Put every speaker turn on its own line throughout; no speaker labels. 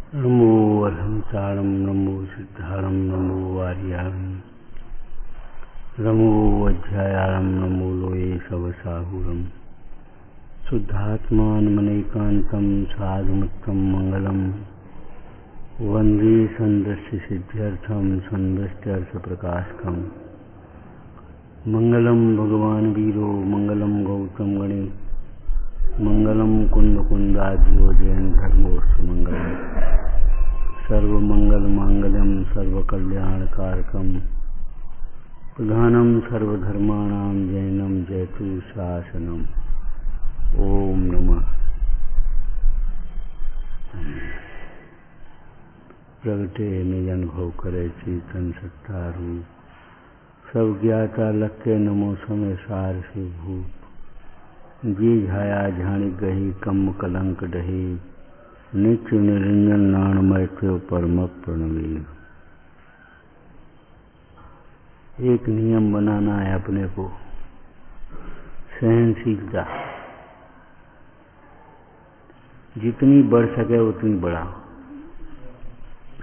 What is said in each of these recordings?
नमो अरहंतारं नमो सिद्धारं नमो वार्यारं नमो अध्यायारं नमो लोये सवसाहुरं शुद्धात्मानमनैकान्तं साधुमुक्तं मंगलम वंदे संदस्य सिद्ध्यर्थं संदस्त्यर्थप्रकाशकं मंगलम भगवान वीरो मंगलम गौतम गणे मंगलम कुंद कुंदाद्यो जैन धर्मोस्तु मंगलम सर्वमंगल मांगल्यम सर्वकल्याणकारकम प्रधानम सर्वधर्माणां जैनम जयतु शासनम। ओम नमः। प्रगटे निज अनुभव करे चेतन सत्ता रूप सब ज्ञाता लक्के नमो समय सार से भूप जी झाया झाणी गही कम कलंक डही नित्य निरंजन नाणमय त्यो परम प्रणवी। एक नियम बनाना है अपने को, सहनशीलता जितनी बढ़ सके उतनी बढ़ाओ।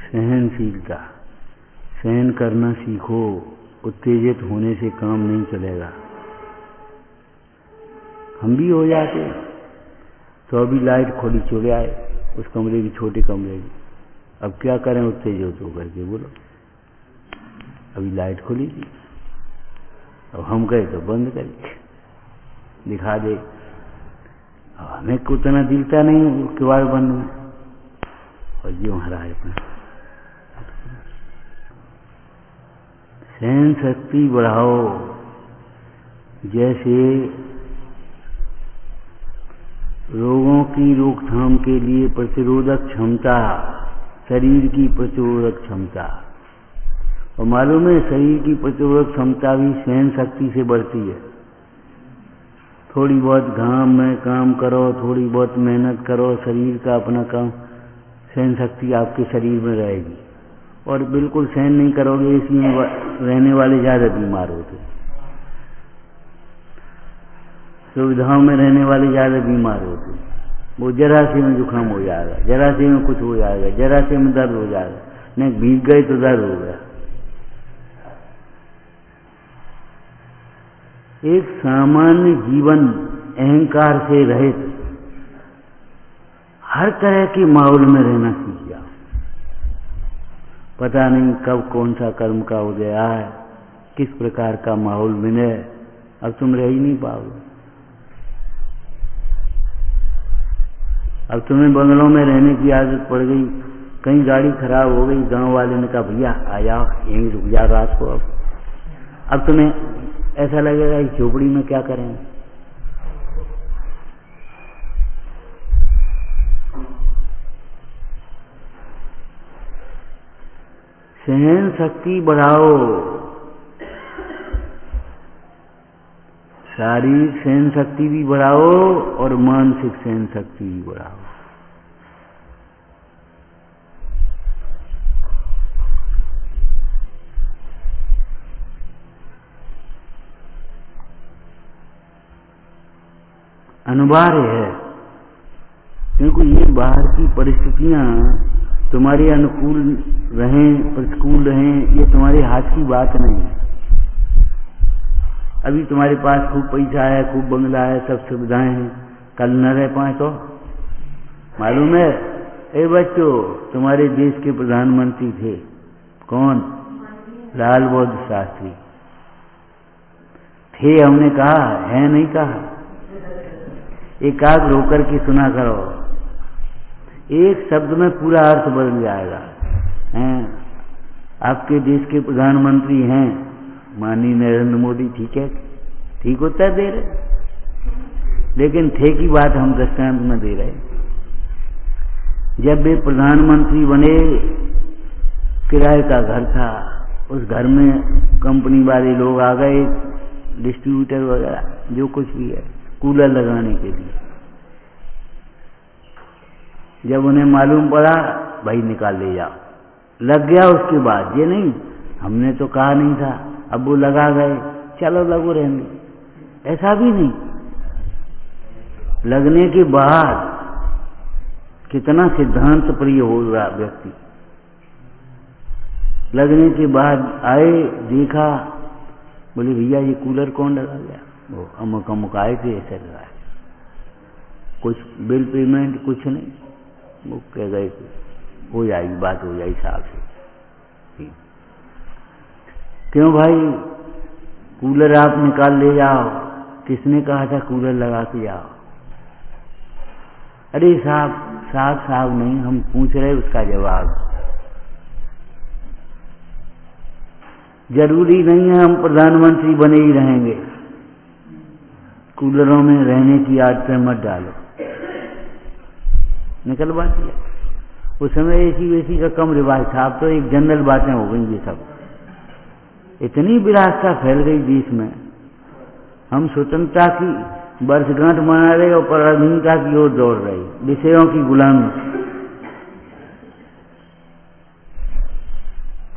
सहनशीलता, सहन करना सीखो। उत्तेजित होने से काम नहीं चलेगा। हम भी हो जाते तो अभी लाइट खोली चले आए उस कमरे की, छोटे कमरे की। अब क्या करें उत्तेजित होकर के, बोलो। अभी लाइट खोली थी, अब हम गए तो बंद करें, दिखा दे। हमें उतना दिलता नहीं किवाड़ बंद में, और जो हरा है अपना। सहन शक्ति बढ़ाओ। जैसे रोगों की रोकथाम के लिए प्रतिरोधक क्षमता, शरीर की प्रतिरोधक क्षमता, और मालूम है शरीर की प्रतिरोधक क्षमता भी सहन शक्ति से बढ़ती है। थोड़ी बहुत घाम में काम करो, थोड़ी बहुत मेहनत करो, शरीर का अपना काम, सहन शक्ति आपके शरीर में रहेगी। और बिल्कुल सहन नहीं करोगे, एसी में रहने वाले ज्यादा बीमार होते, सुविधाओं में रहने वाले ज्यादा बीमार होते। वो जरा से में जुकाम हो जाएगा, जरा से में कुछ हो जाएगा, जरा से में दर्द हो जाएगा, नहीं भीग गए तो दर्द हो गया। एक सामान्य जीवन अहंकार से रहित हर तरह के माहौल में रहना सीख जाओ। पता नहीं कब कौन सा कर्म का उदय आए, किस प्रकार का माहौल मिले, अब तुम रह ही नहीं पाओगे। अब तुम्हें बंगलों में रहने की आदत पड़ गई, कहीं गाड़ी खराब हो गई, गांव वाले ने कहा भैया आ जाओ, यहीं रुक जाओ रात को। अब तुम्हें ऐसा लगेगा इस झोपड़ी में क्या करें। सहन शक्ति बढ़ाओ। शारीरिक सहन शक्ति भी बढ़ाओ और मानसिक सहन शक्ति भी बढ़ाओ। अनिवार्य है, क्योंकि ये बाहर की परिस्थितियां तुम्हारे अनुकूल रहें प्रतिकूल रहें, ये तुम्हारे हाथ की बात नहीं है। अभी तुम्हारे पास खूब पैसा है, खूब बंगला है, सब सुविधाएं हैं, कल न रह पाए तो मालूम है। ए बच्चों, तुम्हारे देश के प्रधानमंत्री थे कौन? लाल बहादुर शास्त्री थे। हमने कहा है, नहीं कहा। एकाग्र होकर के सुना करो, एक शब्द में पूरा अर्थ बदल जाएगा। हैं आपके देश के प्रधानमंत्री हैं माननीय नरेंद्र मोदी, ठीक है, ठीक उत्तर दे रहे, लेकिन थे की बात हम दृष्टांत में दे रहे। जब वे प्रधानमंत्री बने, किराए का घर था, उस घर में कंपनी वाले लोग आ गए, डिस्ट्रीब्यूटर वगैरह जो कुछ भी है, कूलर लगाने के लिए। जब उन्हें मालूम पड़ा, भाई निकाल ले जाओ, लग गया। उसके बाद ये नहीं हमने तो कहा नहीं था, अब वो लगा गए, चलो लगो रहने, ऐसा भी नहीं। लगने के बाद कितना सिद्धांत प्रिय हो रहा व्यक्ति। लगने के बाद आए, देखा, बोले भैया ये कूलर कौन लगा गया? वो अमुक अमुक आए थे, ऐसे लगा, कुछ बिल पेमेंट कुछ नहीं, वो कह गए हो जाएगी, बात हो जाएगी साहब से। क्यों भाई, कूलर आप निकाल ले जाओ, किसने कहा था कूलर लगा के जाओ? अरे साहब नहीं, हम पूछ रहे उसका जवाब। जरूरी नहीं है हम प्रधानमंत्री बने ही रहेंगे, कूलरों में रहने की आदतें मत डालो। निकलवा दिया। उस समय एसी वेसी का कम रिवाज था, अब तो एक जनरल बातें हो गई ये सब। इतनी विरासता फैल गई देश में, हम स्वतंत्रता की वर्षगांठ मना रहे और पराधीनता की ओर दौड़ रहे, विषयों की गुलामी।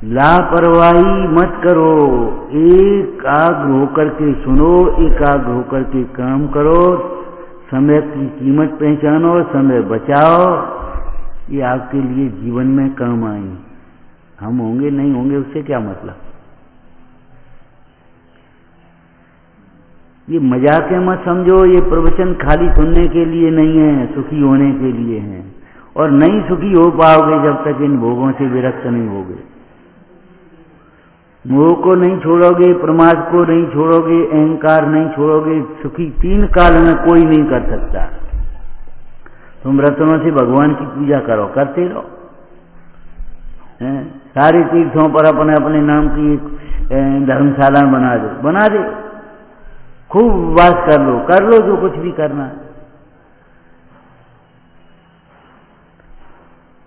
लापरवाही मत करो, एकाग्र होकर के सुनो, एकाग्र होकर के काम करो, समय की कीमत पहचानो, समय बचाओ। ये आपके लिए जीवन में काम आएंगे। हम होंगे नहीं होंगे उससे क्या मतलब। ये मजाक मत समझो, ये प्रवचन खाली सुनने के लिए नहीं है, सुखी होने के लिए है। और नहीं सुखी हो पाओगे जब तक इन भोगों से विरक्त नहीं होगे। मोह को नहीं छोड़ोगे, प्रमाद को नहीं छोड़ोगे, अहंकार नहीं छोड़ोगे, सुखी 3 काल में कोई नहीं कर सकता। तुम रत्नों से भगवान की पूजा करो, करते रहो, सारे तीर्थों पर अपने अपने नाम की धर्मशाला बना दे, खूब वास कर लो जो कुछ भी करना है।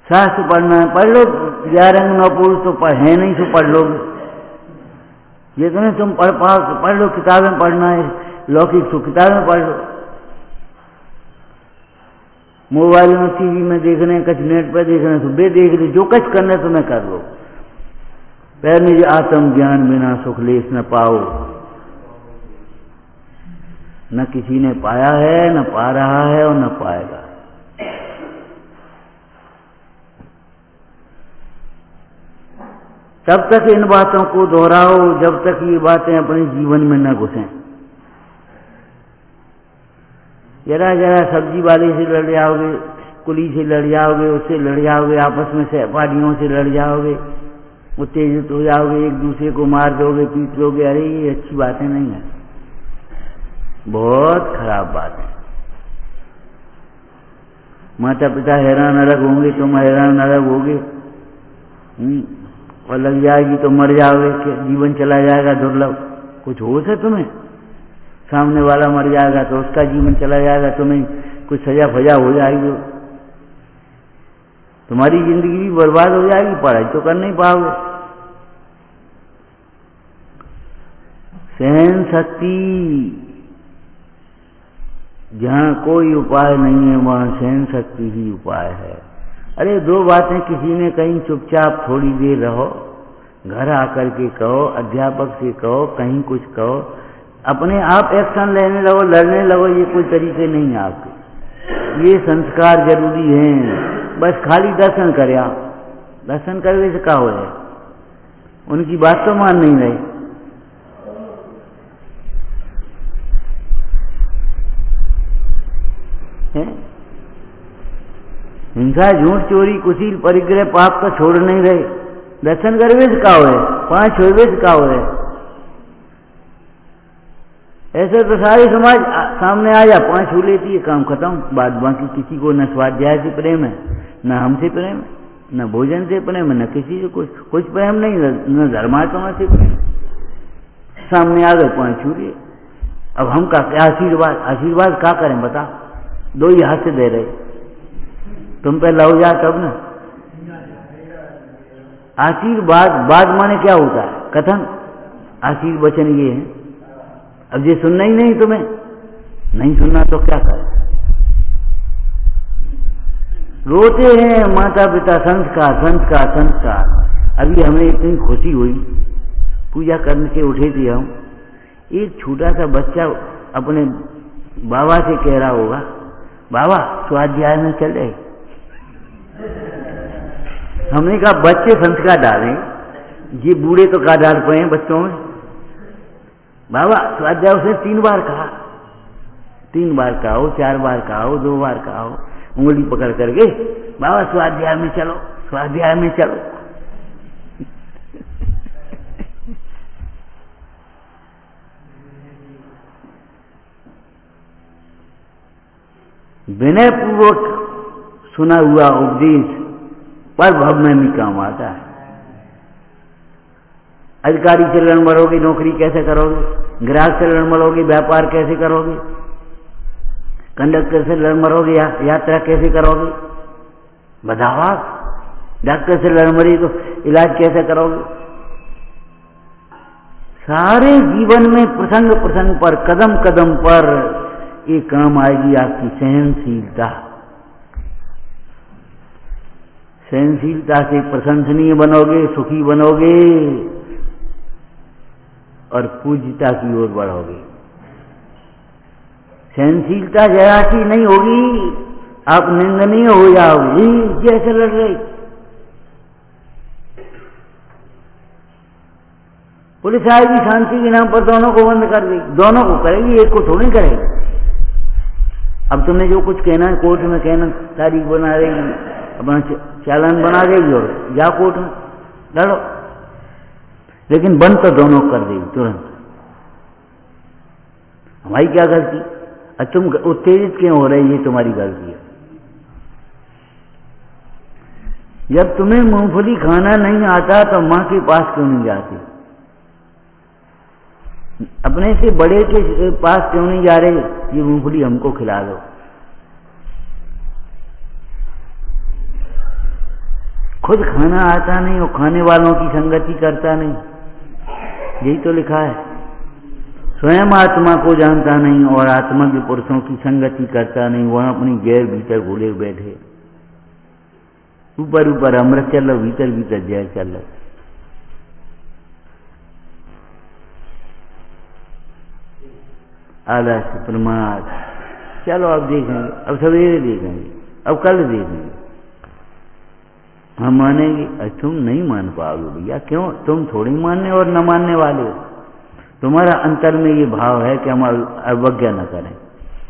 शास्त्र पढ़ना है पढ़ लो, 11 अंग 9 पुरुष तो है नहीं तो पढ़ लोगे। ये तो नहीं तुम पढ़ पाओ तो पढ़ लो, किताबें पढ़ना है लौकिक तो किताबें पढ़ लो। मोबाइल में टीवी में देखने, कुछ नेट पर देखने तो बे देख लो, जो कुछ करना तुम्हें कर लो। पहले निज आत्म ज्ञान बिना सुख लेस न पाओ। न किसी ने पाया है, न पा रहा है और न पाएगा। तब तक इन बातों को दोहराओ जब तक ये बातें अपने जीवन में न घुसें। जरा सब्जी वाले से लड़ जाओगे, कुली से लड़ जाओगे, उससे लड़ जाओगे, आपस में सहपाठियों से लड़ जाओगे, उत्तेजित हो जाओगे, एक दूसरे को मार दोगे, पीट दोगे। अरे ये अच्छी बातें नहीं है, बहुत खराब बात है। माता पिता हैरान अलग होंगे, तुम हैरान अलग होगे, और लग जाएगी तो मर जाओगे, जीवन चला जाएगा दुर्लभ। कुछ होश है तुम्हें? सामने वाला मर जाएगा तो उसका जीवन चला जाएगा, तुम्हें कुछ सजा फजा हो जाएगी, तुम्हारी जिंदगी भी बर्बाद हो जाएगी, पढ़ाई तो कर नहीं पाओगे। सहन शक्ति, जहां कोई उपाय नहीं है वहां सहन शक्ति ही उपाय है। अरे 2 बातें किसी ने कहीं, चुपचाप थोड़ी देर रहो, घर आकर के कहो, अध्यापक से कहो, कहीं कुछ कहो, अपने आप एक्शन लेने लगो, लड़ने लगो, ये कोई तरीके नहीं है आपके। ये संस्कार जरूरी हैं। बस खाली दर्शन करे, आप दर्शन करने से क्या हो है, उनकी बात तो मान नहीं रहे। हिंसा, झूठ, चोरी, कुशील, परिग्रह, पाप का छोड़ नहीं रहे। दर्शन करवे से का है, 5 होवे से का है। ऐसे तो सारे समाज सामने आ जा, 5 हो लेती है, काम खत्म। बाद बाकी किसी को न स्वाध्याय से प्रेम है, न हमसे प्रेम है, न भोजन से प्रेम है, न किसी से कुछ प्रेम नहीं, न धर्मात्मा से प्रेम। सामने आ गए, 5 छू लिए। अब हम का क्या आशीर्वाद क्या करें बता? 2 ही हाथ से दे रहे, तुम पे लग जा तब ना। आशीर्वाद, बाद माने क्या होता है? कथन, आशीर्वचन ये है। अब ये सुनना ही नहीं, तुम्हें नहीं सुनना तो क्या करें? रोते हैं माता पिता, संस्कार संस्कार संस्कार। अभी हमें इतनी खुशी हुई, पूजा करने से उठे थे हम, एक छोटा सा बच्चा अपने बाबा से कह रहा होगा, बाबा स्वाध्याय में चले। हमने कहा बच्चे संस्कार डालें, ये बूढ़े तो का डाल पड़े हैं बच्चों में। बाबा स्वाध्याय उसने 3 बार कहा, 3 बार कहो, 4 बार कहो, 2 बार कहो, उंगली पकड़ करके बाबा स्वाध्याय में चलो, स्वाध्याय में चलो। विनय पूर्वक सुना हुआ उपदेश पर भव में भी काम आता है। अधिकारी से लड़ मरोगे, नौकरी कैसे करोगे? ग्राहक से लड़ मरोगे, व्यापार कैसे करोगे? कंडक्टर से लड़ मरोगे, यात्रा कैसे करोगे? बताओ। डॉक्टर से लड़ मरी तो इलाज कैसे करोगे? सारे जीवन में प्रसंग प्रसंग पर, कदम कदम पर ये काम आएगी आपकी सहनशीलता। सहनशीलता से प्रशंसनीय बनोगे, सुखी बनोगे और पूज्यता की ओर बढ़ोगे। सहनशीलता जरा सी नहीं होगी, आप निंदनीय हो जाओगे। जैसे लड़ रहे पुलिस आएगी, शांति के नाम पर दोनों को बंद कर देगी, दोनों को करेगी, एक को थोड़ी करेगी। अब तुमने जो कुछ कहना है कोर्ट में कहना, तारीख बना देगी, अपना चालान बना देगी और जा कोर्ट में लड़ो, लेकिन बंद तो दोनों कर देगी तुरंत। हमारी क्या गलती? तुम उत्तेजित क्यों हो रहे? ये तुम्हारी गलती है। जब तुम्हें मूंगफली खाना नहीं आता तो मां के पास क्यों नहीं जाती? अपने से बड़े के पास क्यों नहीं जा रहे? ये मूंगफली हमको खिला दो। खुद खाना आता नहीं और खाने वालों की संगति करता नहीं, यही तो लिखा है। स्वयं आत्मा को जानता नहीं और आत्मा के पुरुषों की संगति करता नहीं, वहां अपनी गैर भीतर घुले बैठे। ऊपर ऊपर अमृत चल रहा, भीतर भीतर जहर चल रहा। आलस्य प्रमाद। चलो अब देखेंगे, अब सवेरे देखेंगे, अब कल देखेंगे, हम मानेंगे। तुम नहीं मान पाओगे भैया। क्यों? तुम थोड़ी मानने और न मानने वाले हो। तुम्हारा अंतर में ये भाव है कि हम अवज्ञा न करें,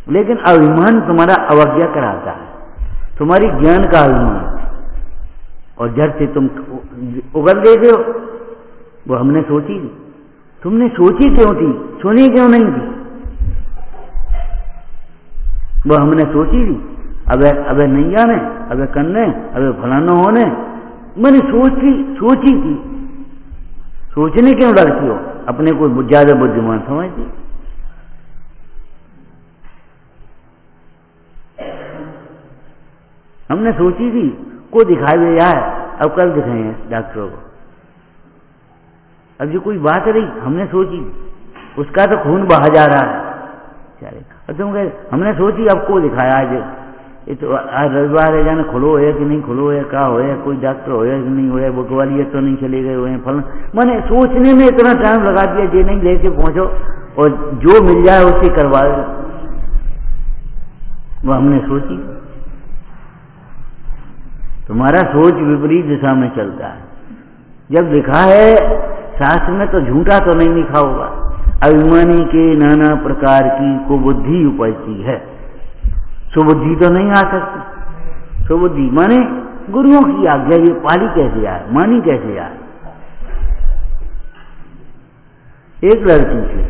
लेकिन अभिमान तुम्हारा अवज्ञा कराता है, तुम्हारी ज्ञान का अभिमान, और जड़ से तुम उगल देते हो। वो हमने सोची, तुमने सोची क्यों थी? सुनी क्यों नहीं थी? वो हमने सोची थी, अबे नहीं जाने, अबे करने, अबे फलाना होने। मैंने सोची थी। सोचने क्यों डरती हो? अपने को ज्यादा बुद्धिमान समझती। हमने सोची थी, को दिखाई दे जाए, अब कल दिखाएंगे डॉक्टरों को। अब जो कोई बात रही, हमने सोची, उसका तो खून बहा जा रहा है। चले, और तुम कहे हमने सोची, अब को दिखाया। आज ये तो आज रविवार है, जाने खुलो है कि नहीं खुलो है, क्या हो, कोई डॉक्टर हो कि नहीं हो, वो ग्वालियर तो नहीं चले गए हुए हैं, फल। मैंने सोचने में इतना टाइम लगा दिया, ये नहीं लेके पहुंचो और जो मिल जाए उससे करवा दो। वो हमने सोची। तुम्हारा सोच विपरीत दिशा में चलता है। जब लिखा है शास्त्र में तो झूठा तो नहीं लिखा होगा। अभिमानी के नाना प्रकार की कुबुद्धि उपजती है, सुबुद्धि तो नहीं आ सकती। सुबुद्धि माने गुरुओं की आज्ञा ये पाली कैसे आए, मानी कैसे आए। एक लड़की थी,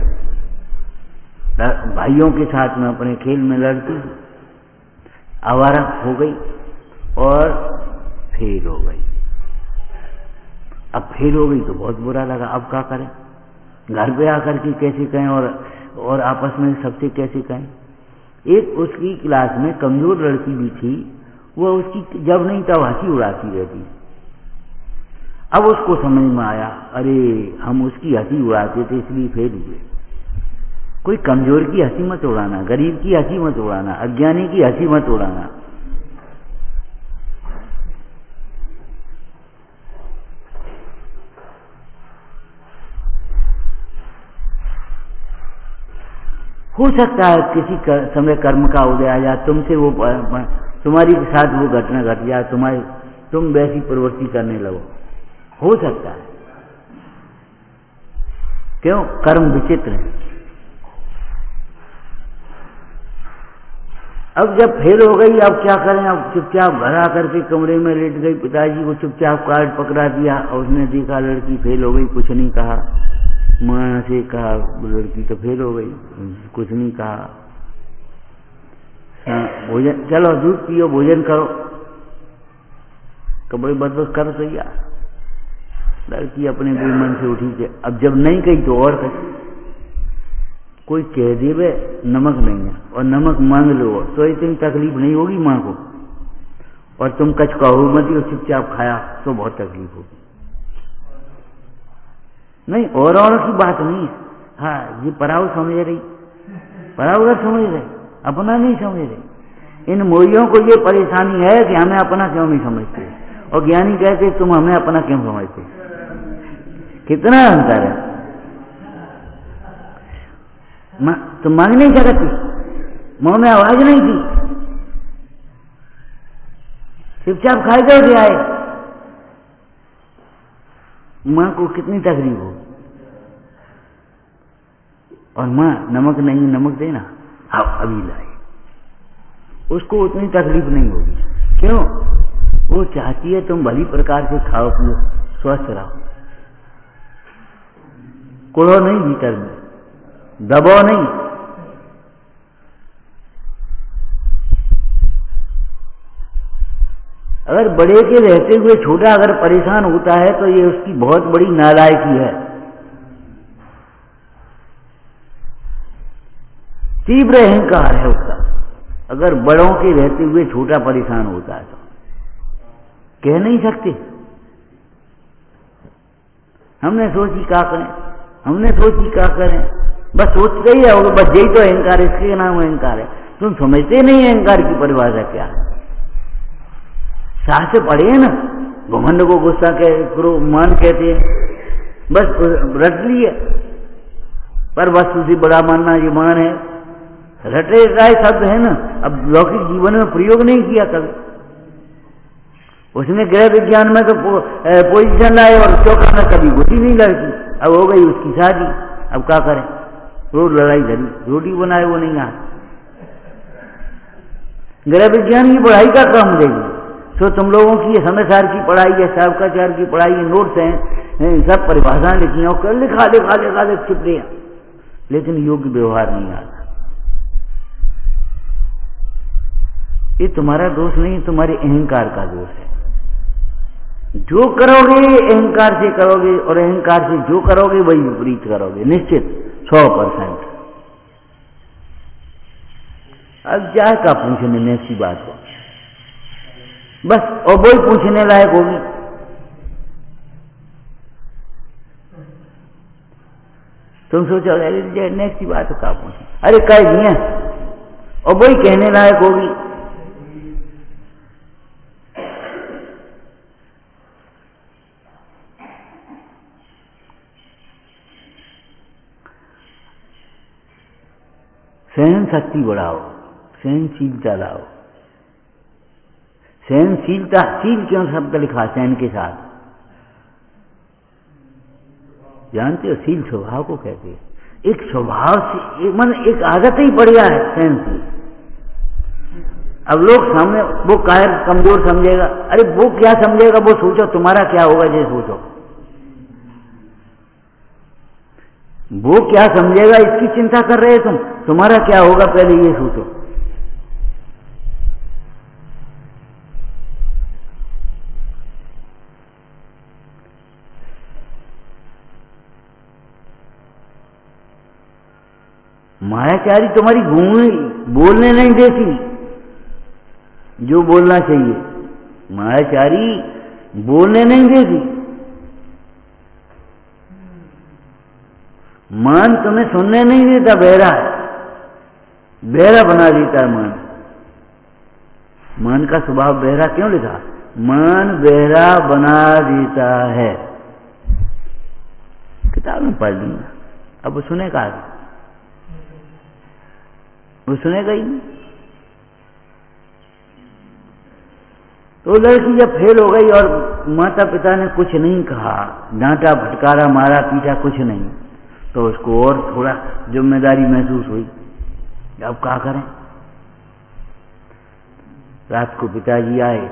भाइयों के साथ में अपने खेल में लड़ती, आवारा हो गई और फेल हो गई। अब फेल हो गई तो बहुत बुरा लगा। अब क्या करें? घर पे आकर के कैसे कहें और आपस में सबसे कैसे कहें। एक उसकी क्लास में कमजोर लड़की भी थी, वो उसकी जब नहीं तब हंसी उड़ाती रहती। अब उसको समझ में आया, अरे हम उसकी हंसी उड़ाते थे इसलिए फेल हुए। कोई कमजोर की हंसी मत उड़ाना, गरीब की हंसी मत उड़ाना, अज्ञानी की हंसी मत उड़ाना। हो सकता है किसी समय कर्म का उदय आ जाए, तुमसे वो तुम्हारी साथ वो घटना घट जाए, तुम वैसी प्रवृत्ति करने लगो। हो सकता है, क्यों? कर्म विचित्र है। अब जब फेल हो गई, अब क्या करें? अब चुपचाप घर आकर के कमरे में लेट गई, पिताजी को चुपचाप कार्ड पकड़ा दिया और उसने देखा लड़की फेल हो गई, कुछ नहीं कहा। मां से कहा लड़की तो फेल हो गई, कुछ नहीं कहा। भोजन, चलो दूध पियो, भोजन करो, कपड़े बदल करो तैयार। लड़की अपने मन से उठी के अब जब नहीं गई तो और कही, कोई कह देवे नमक नहीं है और नमक मांग लो तो इतनी तकलीफ नहीं होगी माँ को, और तुम कच कहो मत और चुपचाप खाया तो बहुत तकलीफ होगी। नहीं, और की बात नहीं है। हाँ, ये पराऊ समझ रही, पराऊ समझ रहे, अपना नहीं समझ रहे। इन मोहियों को ये परेशानी है कि हमें अपना क्यों नहीं समझते, और ज्ञानी कहते तुम हमें अपना क्यों समझते। कितना अंतर है। तो मांग नहीं सकती, मुंह में आवाज नहीं थी, चुपचाप खाए गए आए। मां को कितनी तकलीफ हो, और मां नमक नहीं, नमक देना, आओ अभी लाए, उसको उतनी तकलीफ नहीं होगी। क्यों? वो चाहती है तुम भली प्रकार से खाओ पियो, स्वस्थ रहो, कुड़ो नहीं भीतर में, दबाव नहीं। अगर बड़े के रहते हुए छोटा अगर परेशान होता है तो ये उसकी बहुत बड़ी नालायकी है। तीव्र अहंकार है उसका। अगर बड़ों के रहते हुए छोटा परेशान होता है तो कह नहीं सकते हमने सोची क्या करें, हमने सोची क्या करें, बस सोचते ही रहोगे, बस यही तो अहंकार, इसके नाम अहंकार है। तुम समझते नहीं अहंकार की परिभाषा क्या है। शास्त्र पढ़े हैं ना, घमंड को गुस्सा करो मान कहते हैं, बस रट लिए, पर वस्तु से बड़ा मानना ये मान है। रटे राय शब्द है ना, अब लौकिक जीवन में प्रयोग नहीं किया कभी। उसने गृह विज्ञान में तो पोजीशन लाए और चौका में कभी गोटी नहीं लड़की। अब हो गई उसकी शादी, अब क्या करें, रोज लड़ाई धरी, रोटी बनाए वो नहीं आ। गृह विज्ञान की पढ़ाई का काम देगी तो तुम लोगों की ये समयसार की पढ़ाई है, सावकाचार की पढ़ाई है, नोट्स हैं, सब परिभाषाएं लिखी हैं, कर लिखा छिपड़े हैं, लेकिन योग्य व्यवहार नहीं आता। ये तुम्हारा दोष नहीं, तुम्हारे अहंकार का दोष है। जो करोगे अहंकार से करोगे, और अहंकार से जो करोगे वही विपरीत करोगे, निश्चित 100%। अब क्या का पूछने में ऐसी बात हो, बस, और वही पूछने लायक होगी। तुम सोचो अरे नेक्स्ट बात क्या पूछे, अरे कह दिए, और वही कहने लायक होगी। सहन शक्ति बढ़ाओ, सहनशीलता लाओ। सहनशीलता, शील क्यों शब्द लिखा सहन के साथ, जानते हो? शील स्वभाव को कहते हैं। एक स्वभाव से मन एक आदत ही बढ़िया है सहनशील। अब लोग सामने वो कायर कमजोर समझेगा, अरे वो क्या समझेगा, वो सोचो तुम्हारा क्या होगा, ये सोचो वो क्या समझेगा, इसकी चिंता कर रहे तुम, तुम्हारा क्या होगा पहले ये सोचो। मायाचारी तुम्हारी बोलने नहीं देती जो बोलना चाहिए, मायाचारी बोलने नहीं देती। मान तुम्हें सुनने नहीं देता, बहरा है, बहरा बना देता है मान। मान का स्वभाव बहरा क्यों लिखा, मान बहरा बना देता है। किताब में पढ़ ली, अब वो सुनेगा, वो सुनेगा ही नहीं। तो लड़की जब फेल हो गई और माता पिता ने कुछ नहीं कहा, डांटा फटकारा मारा पीटा कुछ नहीं, तो उसको और थोड़ा जिम्मेदारी महसूस हुई, अब क्या करें। रात को पिताजी आए,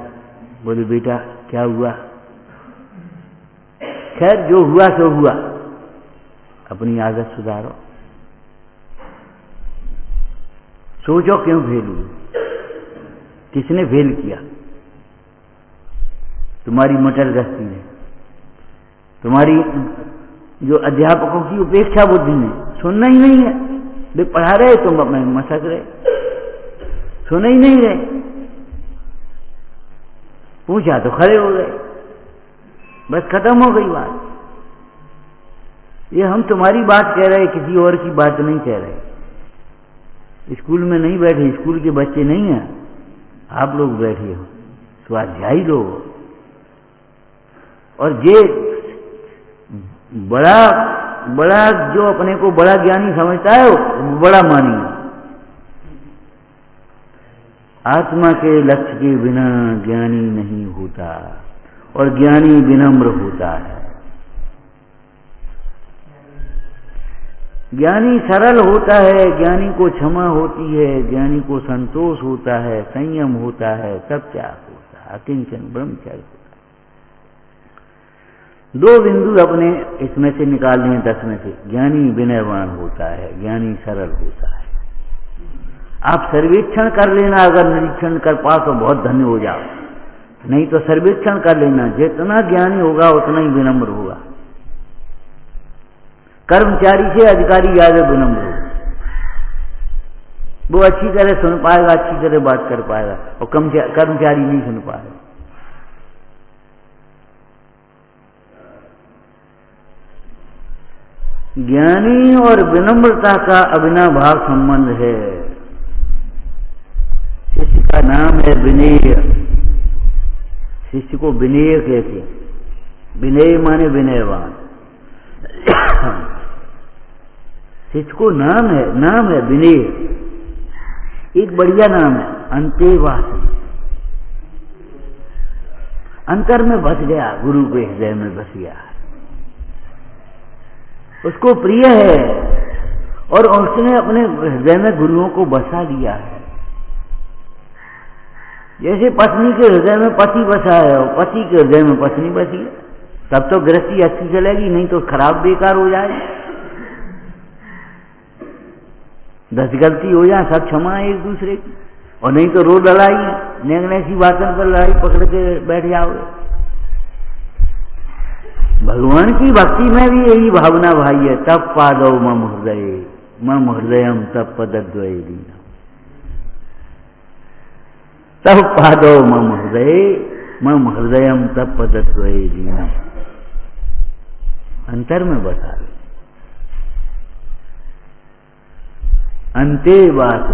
बोले बेटा क्या हुआ। खैर जो हुआ सो हुआ, अपनी आदत सुधारो, सोचो क्यों फेल हुई, किसने फेल किया। तुम्हारी मटर गश्ती ने, तुम्हारी जो अध्यापकों की उपेक्षा बुद्धि ने, सुनना ही नहीं है। वे पढ़ा रहे तुम अपने मसक रहे, सुन ही नहीं रहे, पूछा तो खड़े हो गए, बस खत्म हो गई बात। ये हम तुम्हारी बात कह रहे, किसी और की बात नहीं कह रहे। स्कूल में नहीं बैठे, स्कूल के बच्चे नहीं हैं, आप लोग बैठे हो, स्वाध्यायी लोग हो। और ये बड़ा बड़ा जो अपने को बड़ा ज्ञानी समझता है वो बड़ा मानी है। आत्मा के लक्ष्य के बिना ज्ञानी नहीं होता, और ज्ञानी विनम्र होता है। ज्ञानी सरल होता है, ज्ञानी को क्षमा होती है, ज्ञानी को संतोष होता है, संयम होता है, सब त्याग होता है, अकिंचन ब्रह्मचर्य होता है। दो बिंदु अपने इसमें से निकालने हैं 10 में से। ज्ञानी विनयवान होता है, ज्ञानी सरल होता है। आप सर्वेक्षण कर लेना, अगर निरीक्षण कर पाओ तो बहुत धन्य हो जाओ, नहीं तो सर्वेक्षण कर लेना, जितना ज्ञानी होगा उतना ही विनम्र होगा। कर्मचारी से अधिकारी ज्यादा विनम्र होगा, वो अच्छी तरह सुन पाएगा, अच्छी तरह बात कर पाएगा, और कर्मचारी नहीं सुन पाएगा। ज्ञानी और विनम्रता का अविनाभाव संबंध है। शिष्य का नाम है विनय। शिष्य को विनय कहते हैं, विनय माने विनयवान। शिष्य को नाम है विनय। एक बढ़िया नाम है अंतेवासी। अंतर में बस गया, गुरु के हृदय में बस गया, उसको प्रिय है, और उसने अपने हृदय में गुरुओं को बसा लिया है। जैसे पत्नी के हृदय में पति बसा है और पति के हृदय में पत्नी बसी है, तब तो गृहस्थी अच्छी चलेगी, नहीं तो खराब बेकार हो जाएगी। 10 गलती हो जाए सब क्षमा है एक दूसरे की, और नहीं तो रो लड़ाई, नेगने सी बातों पर लड़ाई पकड़ के बैठ जाओगे। भगवान की भक्ति में भी यही भावना भाई है। तब पादौ मम हृदयम तब पदद्वय दीनम, तब पादौ मम हृदयम तब पदद्वय दीनम। अंतर में बसा ले, अंते बात।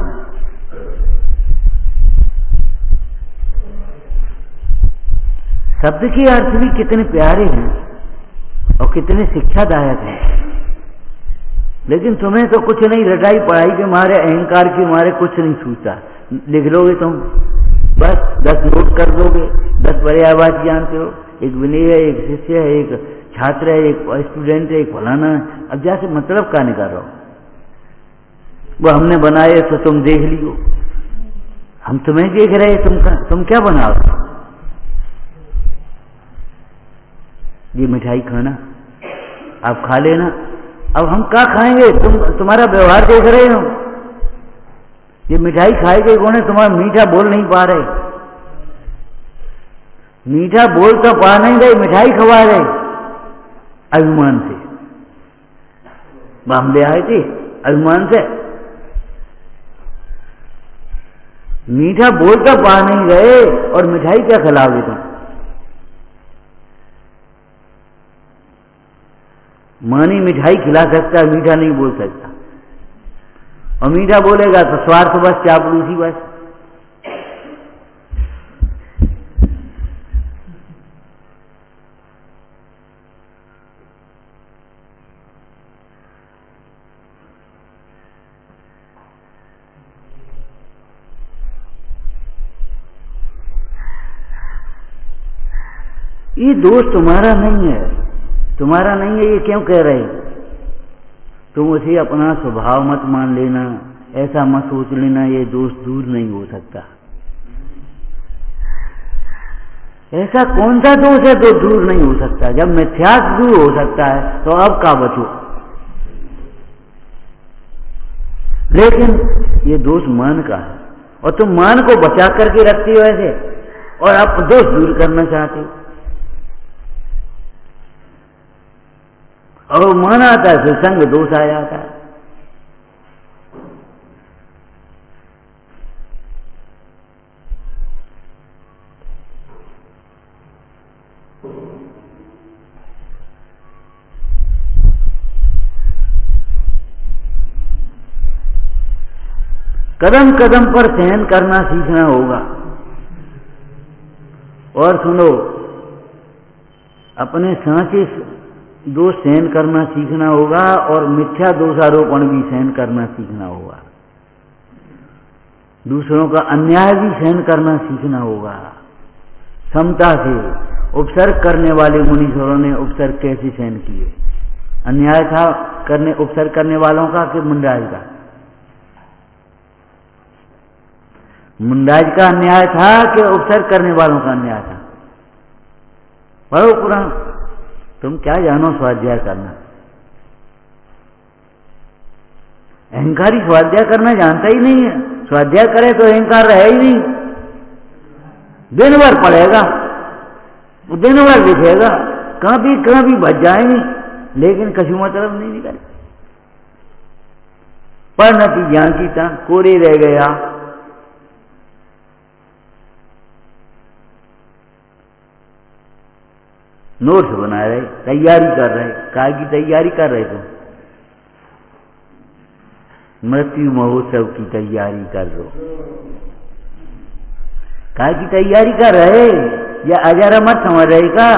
शब्द के अर्थ भी कितने प्यारे हैं और कितने शिक्षादायक हैं, लेकिन तुम्हें तो कुछ नहीं, रटाई पढ़ाई के मारे, अहंकार के मारे कुछ नहीं सूझता। लिख लोगे तुम, बस 10 नोट कर दोगे, 10 पर्यायवाची जानते हो, एक विनय है, एक शिष्य है, एक छात्र है, एक स्टूडेंट है, एक फलाना है। अब जैसे मतलब का निकाल रहा हो, वो हमने बनाए तो तुम देख लियो, हम तुम्हें देख रहे, तुम क्या बनाओ। ये मिठाई खाना, आप खा लेना, अब हम क्या खाएंगे, तुम्हारा व्यवहार देख रहे हो। ये मिठाई खाएंगे कौन है, तुम्हारा मीठा बोल नहीं पा रहे, मीठा बोल तो पा नहीं रहे, मिठाई खवा रहे अभिमान से। बॉम्बे आए थे अभिमान से, मीठा बोल तो पा नहीं रहे और मिठाई क्या खिलाओगे तुम। मानी मिठाई खिला सकता है, मीठा नहीं बोल सकता, और मीठा बोलेगा तो स्वार्थ बस, चापलूसी बस। ये दोष तुम्हारा नहीं है, तुम्हारा नहीं है, ये क्यों कह रहे? तुम उसे अपना स्वभाव मत मान लेना, ऐसा मत सोच लेना ये दोष दूर नहीं हो सकता। ऐसा कौन सा दोष है जो दूर नहीं हो सकता? जब मिथ्यास दूर हो सकता है तो अब का बचो। लेकिन ये दोष मन का है और तुम मन को बचा करके रखते हो ऐसे, और आप दोष दूर करना चाहते हो। और मन आता है तो संग दोष आ जाता है। कदम कदम पर सहन करना सीखना होगा। और सुनो, अपने सांचे दोष सहन करना सीखना होगा और मिथ्या दोषारोपण भी सहन करना सीखना होगा। दूसरों का अन्याय भी सहन करना सीखना होगा। समता से उपसर्ग करने वाले मुनीश्वरों ने उपसर्ग कैसे सहन किए? अन्याय था करने उपसर्ग करने वालों का कि मुंडराज का? मुंडराज का अन्याय था कि उपसर्ग करने वालों का अन्याय था? पढ़ो पुराण, तुम क्या जानो स्वाध्याय करना। अहंकारी स्वाध्याय करना जानता ही नहीं है। स्वाध्याय करे तो अहंकार रहे ही नहीं। दिन भर पढ़ेगा, दिन भर लिखेगा, कहाँ भी बच जाएंगे, लेकिन कछु मतलब नहीं निकले। पर नतीजा की तरह कोरे रह गया। नोट्स बना रहे, तैयारी कर रहे। काय की तैयारी कर रहे? तुम मृत्यु महोत्सव की तैयारी कर लो। काय की तैयारी कर रहे? या अजर मत समझ रहे का?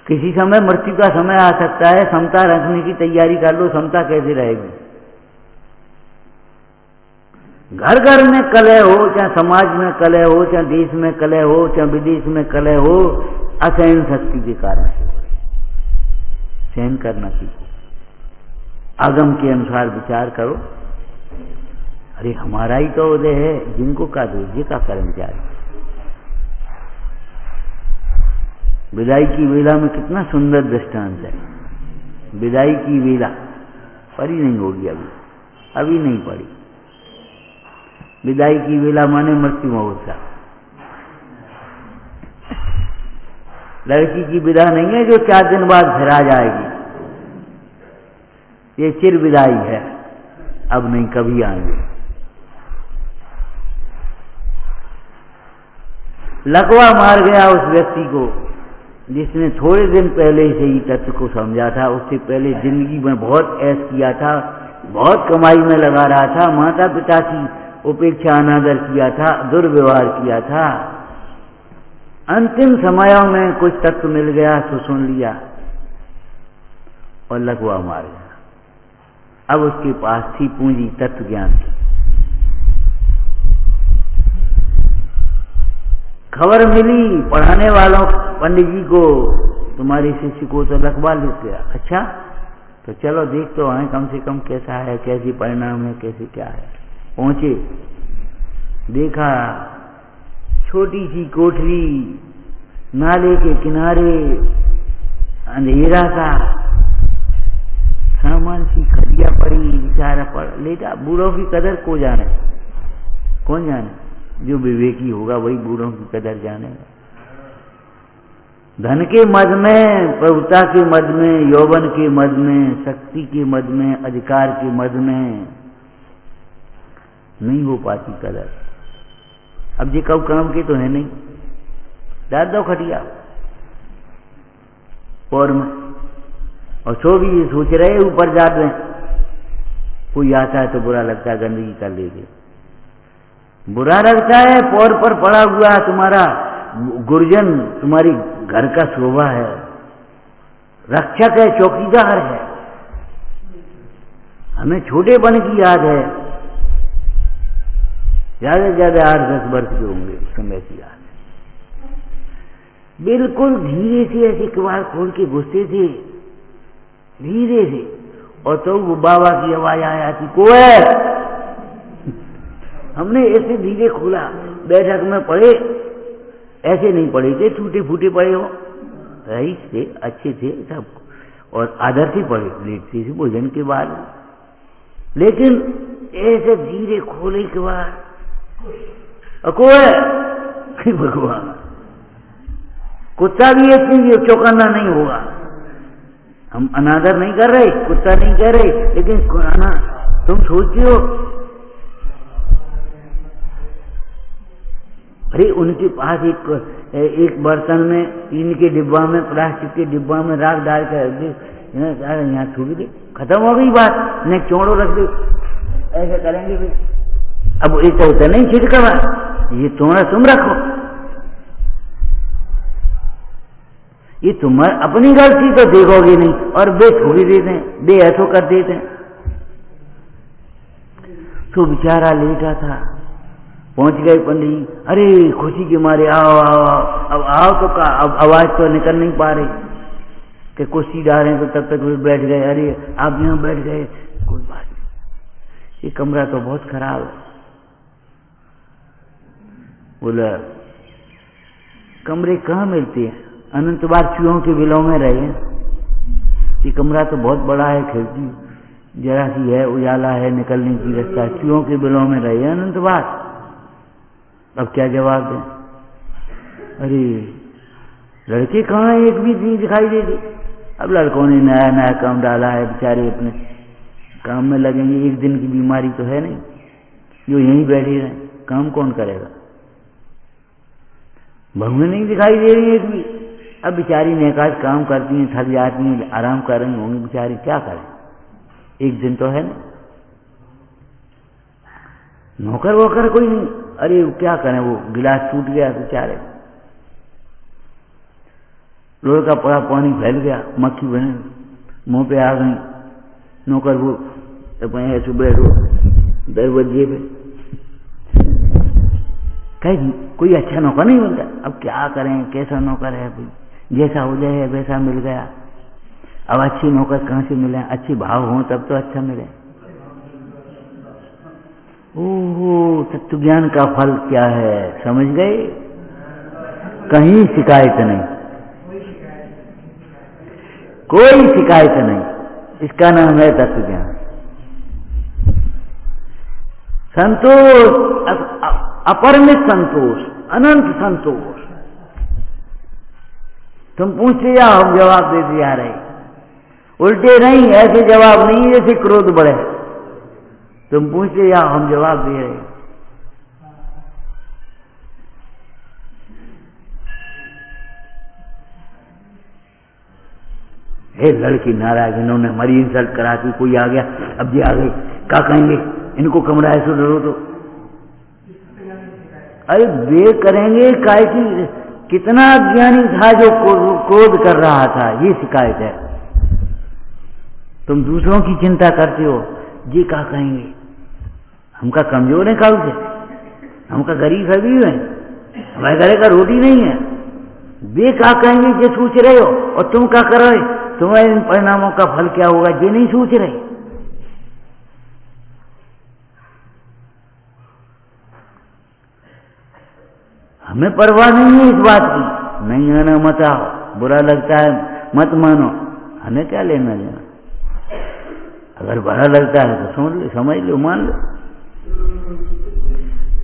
किसी समय मृत्यु का समय आ सकता है, समता रखने की तैयारी कर लो। समता कैसे रहेगी? घर घर में कलह हो, चाहे समाज में कलह हो, चाहे देश में कलह हो, चाहे विदेश में कलह हो, असहन शक्ति के कारण से सहन करना सीखो। आगम के अनुसार विचार करो। अरे हमारा ही तो उदय है, जिनको का दोष का कर्मचारी। विदाई की वेला में कितना सुंदर दृष्टांत है। विदाई की वेला पढ़ी नहीं होगी अभी नहीं पढ़ी। विदाई की वेला माने मृत्यु महोत्सव। लड़की की विदा नहीं है जो 4 दिन बाद फिर आ जाएगी। ये चिर विदाई है, अब नहीं कभी आएंगे। लकवा मार गया उस व्यक्ति को जिसने थोड़े दिन पहले से ही तत्व को समझा था। उससे पहले जिंदगी में बहुत ऐश किया था, बहुत कमाई में लगा रहा था, माता पिता की उपेक्षा अनादर किया था, दुर्व्यवहार किया था। अंतिम समयों में कुछ तत्व मिल गया तो सुन लिया और लकवा मार गया। अब उसके पास थी पूंजी तत्व ज्ञान की। खबर मिली पढ़ाने वालों पंडित जी को, तुम्हारे शिष्य को तो लकवा लिख गया। अच्छा तो चलो देख तो आए कम से कम कैसा है, कैसी परिणाम है, कैसे क्या है। पहुंचे, देखा छोटी सी कोठरी, नाले के किनारे अंधेरा सा, सामान सी खटिया पड़ी, बेचारा पड़ लेटा। बूढ़ों की कदर को जाने, कौन जाने? जो विवेकी होगा वही बूढ़ों की कदर जानेगा। धन के मद में, प्रभुता के मद में, यौवन के मद में, शक्ति के मद में, अधिकार के मद में नहीं हो पाती कदर। अब जी कब काम के तो है नहीं, डाल दो खटिया और में, और सो भी सोच रहे ऊपर जा रहे। कोई आता है तो बुरा लगता है, गंदगी कर लेंगे, बुरा लगता है। पौर पर पड़ा हुआ तुम्हारा गुरजन तुम्हारी घर का शोभा है, रक्षक है, चौकीदार है। हमें छोटे बन की याद है, ज्यादा से ज्यादा 8-10 वर्ष के होंगे उस समय की याद। बिल्कुल धीरे से ऐसे किवाड़ खोल के घुसते थे, धीरे से, और तो वो बाबा की आवाज आया थी, को है। हमने ऐसे धीरे खोला, बैठक में पड़े, ऐसे नहीं पड़े थे, टूटे फूटे पड़े हो, रईस थे, अच्छे थे सब, और आदर से पड़े, लेटते थे भोजन के बाद, लेकिन ऐसे धीरे खोले के बाद को है भगवान, कुत्ता भी ऐसे चौकन्ना नहीं होगा। हम अनादर नहीं कर रहे, कुत्ता नहीं कह रहे, लेकिन तुम सोचो, अरे उनके पास एक बर्तन में, टीन के डिब्बा में, प्लास्टिक के डिब्बा में राख डाल कर यहाँ थूक दे, खत्म हो गई बात, न चौड़ो रख दे, ऐसे करेंगे भी। अब एक होता नहीं छिड़का, ये तुम्हारा तुम रखो, ये तुम्हारी अपनी गलती तो देखोगे नहीं, और बे थोड़ी देते हैं, बे ऐसो कर देते हैं। तो बेचारा लेटा था, पहुंच गए पंडित जी, अरे खुशी के मारे आओ आओ आओ, अब आओ तो का, अब आवाज तो निकल नहीं पा रही कि कुर्सी डाल रहे, तो तब तक बैठ गए, अरे आप यहाँ बैठ गए, कोई बात नहीं, ये कमरा तो बहुत खराब है। बोला कमरे कहाँ मिलते हैं, अनंत बार चूहों के बिलों में रहे, ये कमरा तो बहुत बड़ा है, खिड़की जरा सी है, उजाला है, निकलने की रास्ता, चूहों के बिलों में रहे अनंत बार। अब क्या जवाब दें? अरे लड़के कहाँ हैं, एक भी नहीं दिखाई देती। अब लड़कों ने नया नया काम डाला है, बेचारे अपने काम में लगेंगे, एक दिन की बीमारी तो है नहीं, जो यहीं बैठे रहे, काम कौन करेगा। बहुएं नहीं दिखाई दे रही एक भी। अब बेचारी नेकाज काम करती हैं, थक जाती हैं, आराम कर रही होंगी बेचारी, क्या करें, एक दिन तो है ना। नौकर वोकर कोई नहीं, अरे क्या करें, वो गिलास टूट गया बेचारे, लोहे का पड़ा पानी फैल गया, मक्खी बने मुंह पे आ गई, नौकर वो ऐसे बैठो दरवाजे पे, कहीं कोई अच्छा नौकर नहीं मिलता। अब क्या करें, कैसा नौकर है, जैसा हो जाए वैसा मिल गया। अब अच्छी नौकर कहाँ से मिले, अच्छी भाव हो तब तो अच्छा मिले। ओहो, तत्व ज्ञान का फल क्या है, समझ गए, कहीं शिकायत नहीं, कोई शिकायत नहीं, इसका नाम है तत्व ज्ञान। संतोष, अपरिमित संतोष, अनंत संतोष। तुम पूछते जाओ, हम जवाब देते जा रहे, उल्टे नहीं, ऐसे जवाब नहीं जैसे क्रोध बढ़े, तुम पूछते जाओ, हम जवाब दे रहे। हे लड़की नाराज, इन्होंने हमारी इंसल्ट कराती, कोई आ गया, अब ये आ गए, क्या कहेंगे, इनको कमरा ऐसे डरो तो, अरे वे करेंगे काय की, कितना ज्ञानी था जो क्रोध कर रहा था, ये शिकायत है। तुम दूसरों की चिंता करते हो, ये क्या कहेंगे, हमका कमजोर है, काउ से हमका गरीब है, भी है, हमारे घरे का रोटी नहीं है, वे क्या कहेंगे ये सोच रहे हो, और तुम क्या कर रहे, तुम्हारे इन परिणामों का फल क्या होगा ये नहीं सोच रहे। हमें परवाह नहीं है इस बात की, नहीं आना मत आओ, बुरा लगता है मत मानो, हमें क्या लेना देना, अगर बुरा लगता है तो समझ लो, मान लो।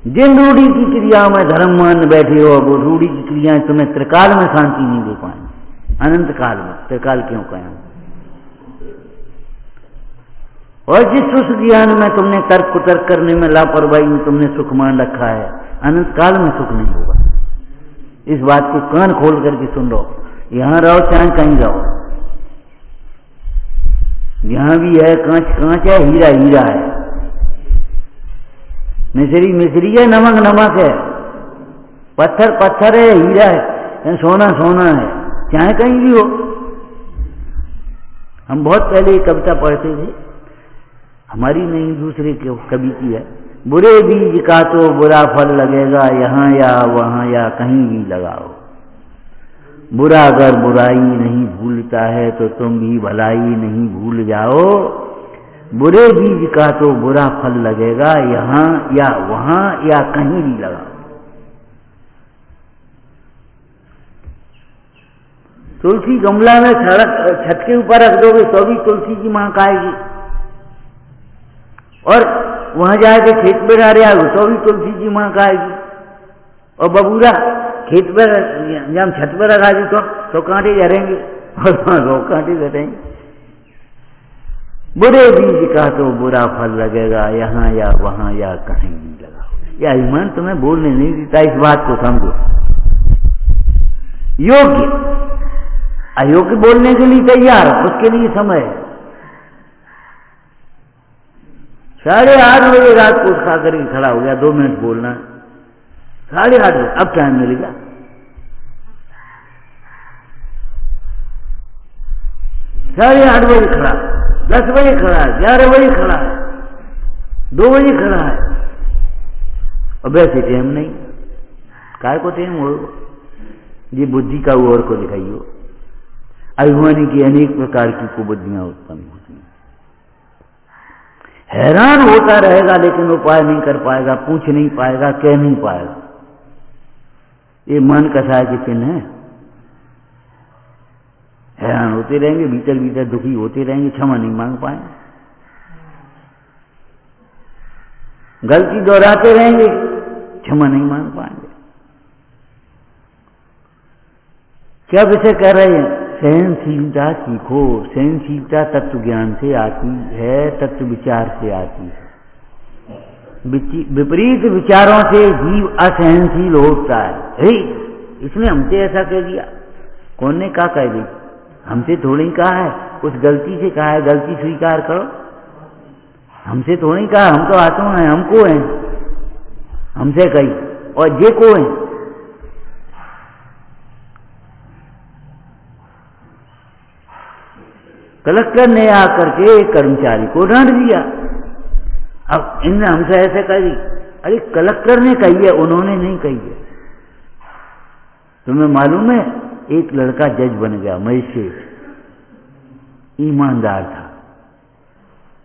जिन रूढ़ी की क्रियाओं में धर्म मान बैठे हो, वो रूढ़ी की क्रियाएं तुम्हें त्रिकाल में शांति नहीं दे पाएंगी, अनंत काल में, त्रिकाल क्यों कहें। और जिस उस ज्ञान में तुमने तर्क कुतर्क करने में, लापरवाही में तुमने सुख मान रखा है, अनंत काल में सुख नहीं होगा। इस बात को कान खोल करके सुन लो, यहां रहो चाहे कहीं रहो, यहां भी है कांच कांच है, हीरा हीरा है, मिश्री मिश्री है, नमक नमक है, पत्थर पत्थर है, हीरा है, सोना सोना है, चाहे कहीं भी हो। हम बहुत पहले एक कविता पढ़ते थे, हमारी नहीं दूसरे के कवि की है, बुरे बीज का तो बुरा फल लगेगा, यहाँ या वहाँ या कहीं भी लगाओ। बुरा अगर बुराई नहीं भूलता है तो तुम भी भलाई नहीं भूल जाओ। बुरे बीज का तो बुरा फल लगेगा, यहाँ या वहाँ या कहीं भी लगाओ। तुलसी गमला में छत के ऊपर रख दोगे तो भी तुलसी की महक आएगी, और वहां जाके खेत में डाले आओ तो भी तुलसी की महक आएगी। और बबूला खेत में जब छत पर लगा दी तो कांटे झरेंगे और कांटे झरेंगे। बुरे बीज का तो बुरा फल लगेगा, यहाँ या वहां या कहीं भी लगाओ। यह अभिमान तुम्हें बोलने नहीं देता, इस बात को समझो। योग्य अयोग्य बोलने के लिए तैयार, उसके लिए समय है। 8:30 बजे रात को खा करके खड़ा हो गया, 2 मिनट बोलना, 8:30 बजे अब टाइम मिलेगा। 8:30 बजे खड़ा, 10 बजे खड़ा है, 11 बजे खड़ा है, 2 बजे खड़ा है, और वैसे टाइम नहीं। काय को टाइम हो, ये बुद्धि का और को दिखाइयो। अभिमानी की अनेक प्रकार की कुबुद्धियां उत्पन्न होती हैं। हैरान होता रहेगा लेकिन उपाय नहीं कर पाएगा, पूछ नहीं पाएगा, कह नहीं पाएगा। ये मन कसाय के चिन्ह है। हैरान होते रहेंगे, भीतर भीतर दुखी होते रहेंगे, क्षमा नहीं मांग पाएंगे, गलती दोहराते रहेंगे, क्षमा नहीं मांग पाएंगे। क्या विषय कह रहे हैं? सहनशीलता सीखो। सहनशीलता तत्व ज्ञान से आती है, तत्व विचार से आती है। विपरीत विचारों से जीव असहनशील होता है। इसने हमसे ऐसा कह दिया, कौन ने कहा कह दी? हमसे थोड़ी कहा है, उस गलती से कहा है, गलती स्वीकार करो। हमसे थोड़ी कहा, हम तो आत्मा हैं, हमको हैं, हमसे कही, और जे को है। कलेक्टर ने आकर के कर्मचारी को डांट दिया। अब इनने हमसे ऐसे कही, अरे कलेक्टर ने कही है, उन्होंने नहीं कही है। तुम्हें मालूम है, एक लड़का जज बन गया, मजिस्ट्रेट, ईमानदार था।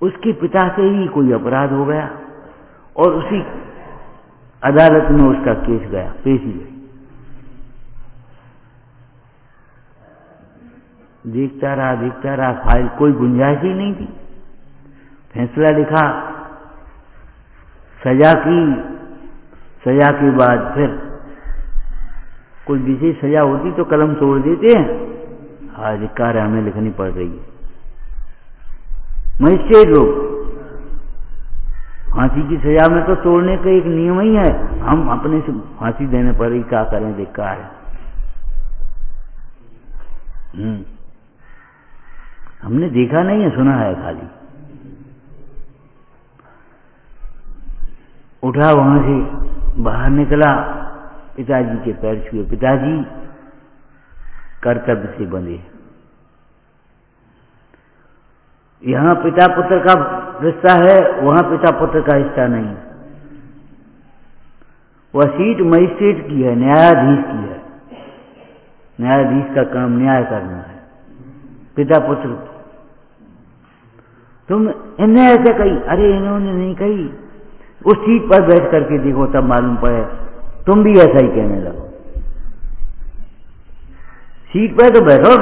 उसके पिता से ही कोई अपराध हो गया और उसी अदालत में उसका केस गया, पेशी गई। देखता रहा, फाइल कोई गुंजाइश ही नहीं थी। फैसला लिखा, सजा की, सजा के बाद फिर कोई विशेष सजा होती तो कलम तोड़ देते हैं, आज कार्य हमें लिखनी पड़ रही है। मजिस्ट्रेट लोग, फांसी की सजा में तो तोड़ने का एक नियम ही है, हम अपने से फांसी देने पर ही क्या करें, बेकार है। हमने देखा नहीं है, सुना है खाली। उठा, वहां से बाहर निकला, पिताजी के पैर छुए। पिताजी कर्तव्य से बंधे। यहां पिता पुत्र का रिश्ता है, वहां पिता पुत्र का रिश्ता नहीं। वह सीट मजिस्ट्रेट की है, न्यायाधीश की है। न्यायाधीश का काम न्याय करना है, पिता पुत्र। तुम इन्हें ऐसे कही, अरे इन्होंने नहीं कही, उस सीट पर बैठ करके देखो तब मालूम पड़े, तुम भी ऐसा ही कहने लगो। सीट पर तो बैठो,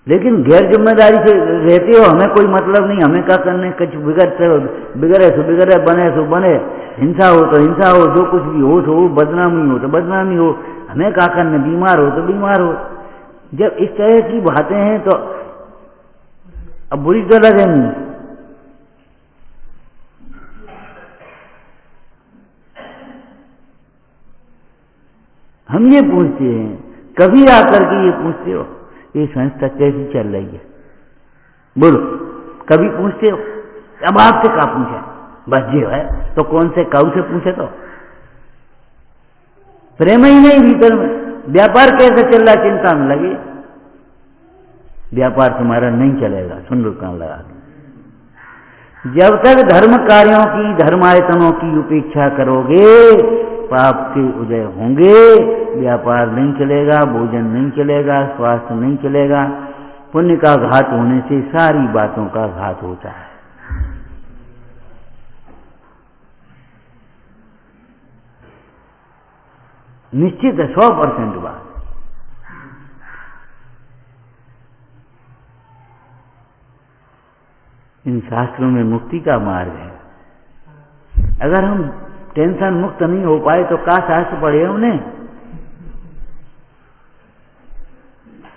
लेकिन गैर जिम्मेदारी से रहते हो, हमें कोई मतलब नहीं, हमें क्या करने, कुछ बिगड़े सो बिगड़े, बने सो बने, हिंसा हो तो हिंसा हो, जो कुछ भी हो तो हो, बदनामी हो तो बदनामी हो, हमें क्या करने, बीमार हो तो बीमार हो। जब इस तरह की बातें हैं तो अब बुरी तो लगेंगी। हम ये पूछते हैं, कभी आकर के ये पूछते हो ये संस्था कैसी चल रही है? बोलो, कभी पूछते हो? अब आपसे क्या पूछे, बस जो है तो कौन से काऊ से पूछे? तो प्रेम ही नहीं भीतर में, व्यापार कैसे चल रहा चिंता में लगे। व्यापार तुम्हारा नहीं चलेगा। सुन लो कान लगा के। जब तक धर्म कार्यों की, धर्मायतनों की उपेक्षा करोगे, पाप के उदय होंगे, व्यापार नहीं चलेगा, भोजन नहीं चलेगा, स्वास्थ्य नहीं चलेगा। पुण्य का घात होने से सारी बातों का घात होता है। निश्चित है, 100% बात। इन शास्त्रों में मुक्ति का मार्ग है। अगर हम टेंशन मुक्त नहीं हो पाए तो क्या शास्त्र पढ़े उन्हें?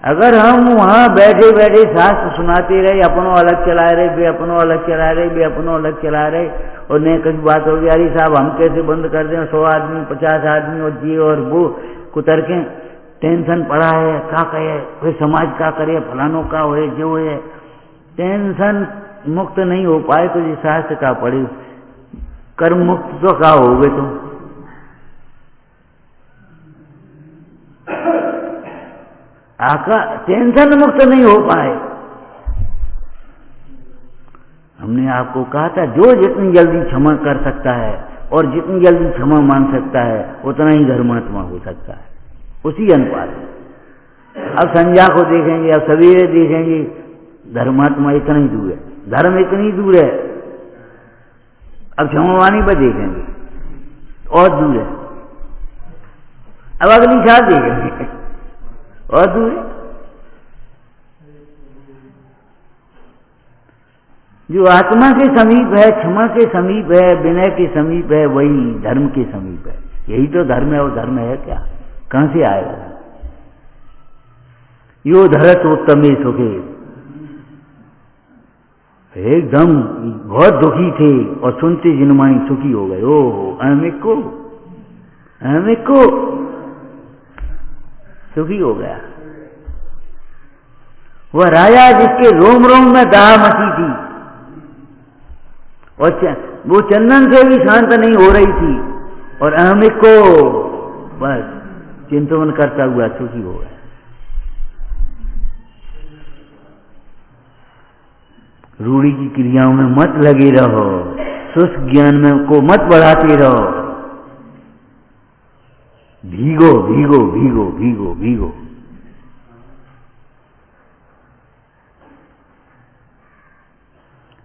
अगर हम वहां बैठे बैठे शास्त्र सुनाते रहे, अपनों अलग चला रहे, बे अपनों अलग चला रहे, बे अपनों अलग चला रहे, और नहीं कुछ बात हो गई, अरे साहब हम कैसे बंद कर दें, 100 आदमी 50 आदमी और जी और वो कुतर के टेंशन पड़ा है, क्या कहे, फिर समाज क्या करे, फलानों का हो जो है। टेंशन मुक्त नहीं हो पाए तो ये शास्त्र का पढ़े, कर्म मुक्त तो क्या हो गए तुम? आका टेंशन मुक्त नहीं हो पाए। हमने आपको कहा था जो जितनी जल्दी क्षमा कर सकता है और जितनी जल्दी क्षमा मांग सकता है उतना ही धर्मात्मा हो सकता है, उसी अनुपात में। अब संध्या को देखेंगे, अब सवेरे देखेंगे, धर्मात्मा इतना ही दूर है, धर्म इतनी दूर है। अब क्षमावाणी पर देखेंगे और दूर है, अब अगली साल देखेंगे और दूर है। जो आत्मा के समीप है, क्षमा के समीप है, विनय के समीप है, वही धर्म के समीप है। यही तो धर्म है। और धर्म है क्या? कहां से आएगा? यो धरत उत्तमे सुखे। एकदम बहुत दुखी थे और सुनते जिनमाई सुखी हो गए। ओह अहमिको सुखी हो गया। वह राजा जिसके रोम रोम में दाह मची थी और वो चंदन से भी शांत नहीं हो रही थी, और अहमिको बस चिंतन करता हुआ सुखी हो गया। रूढ़ी की क्रियाओं में मत लगे रहो, शुष्क ज्ञान में को मत बढ़ाते रहो। भीगो भीगो भीगो भीगो भीगो।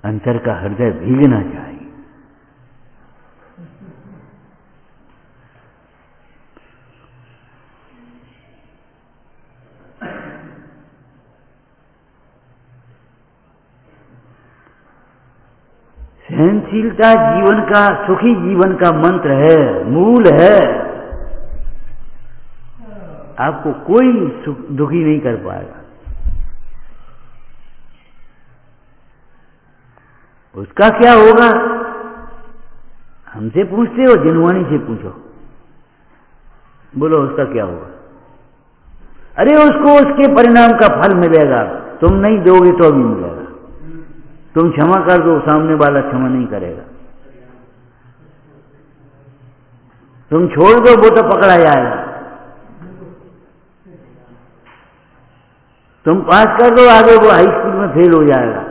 अंतर का हृदय भीगना चाहिए। सहनशीलता जीवन का, सुखी जीवन का मंत्र है, मूल है। आपको कोई दुखी नहीं कर पाएगा। उसका क्या होगा? हमसे पूछते हो, जिनवानी से पूछो, बोलो उसका क्या होगा? अरे उसको उसके परिणाम का फल मिलेगा। तुम नहीं दोगे तो भी मिलेगा। तुम क्षमा कर दो, सामने वाला क्षमा नहीं करेगा। तुम छोड़ दो, वो तो पकड़ा जाएगा। तुम पास कर दो, आगे वो हाई स्कूल में फेल हो जाएगा।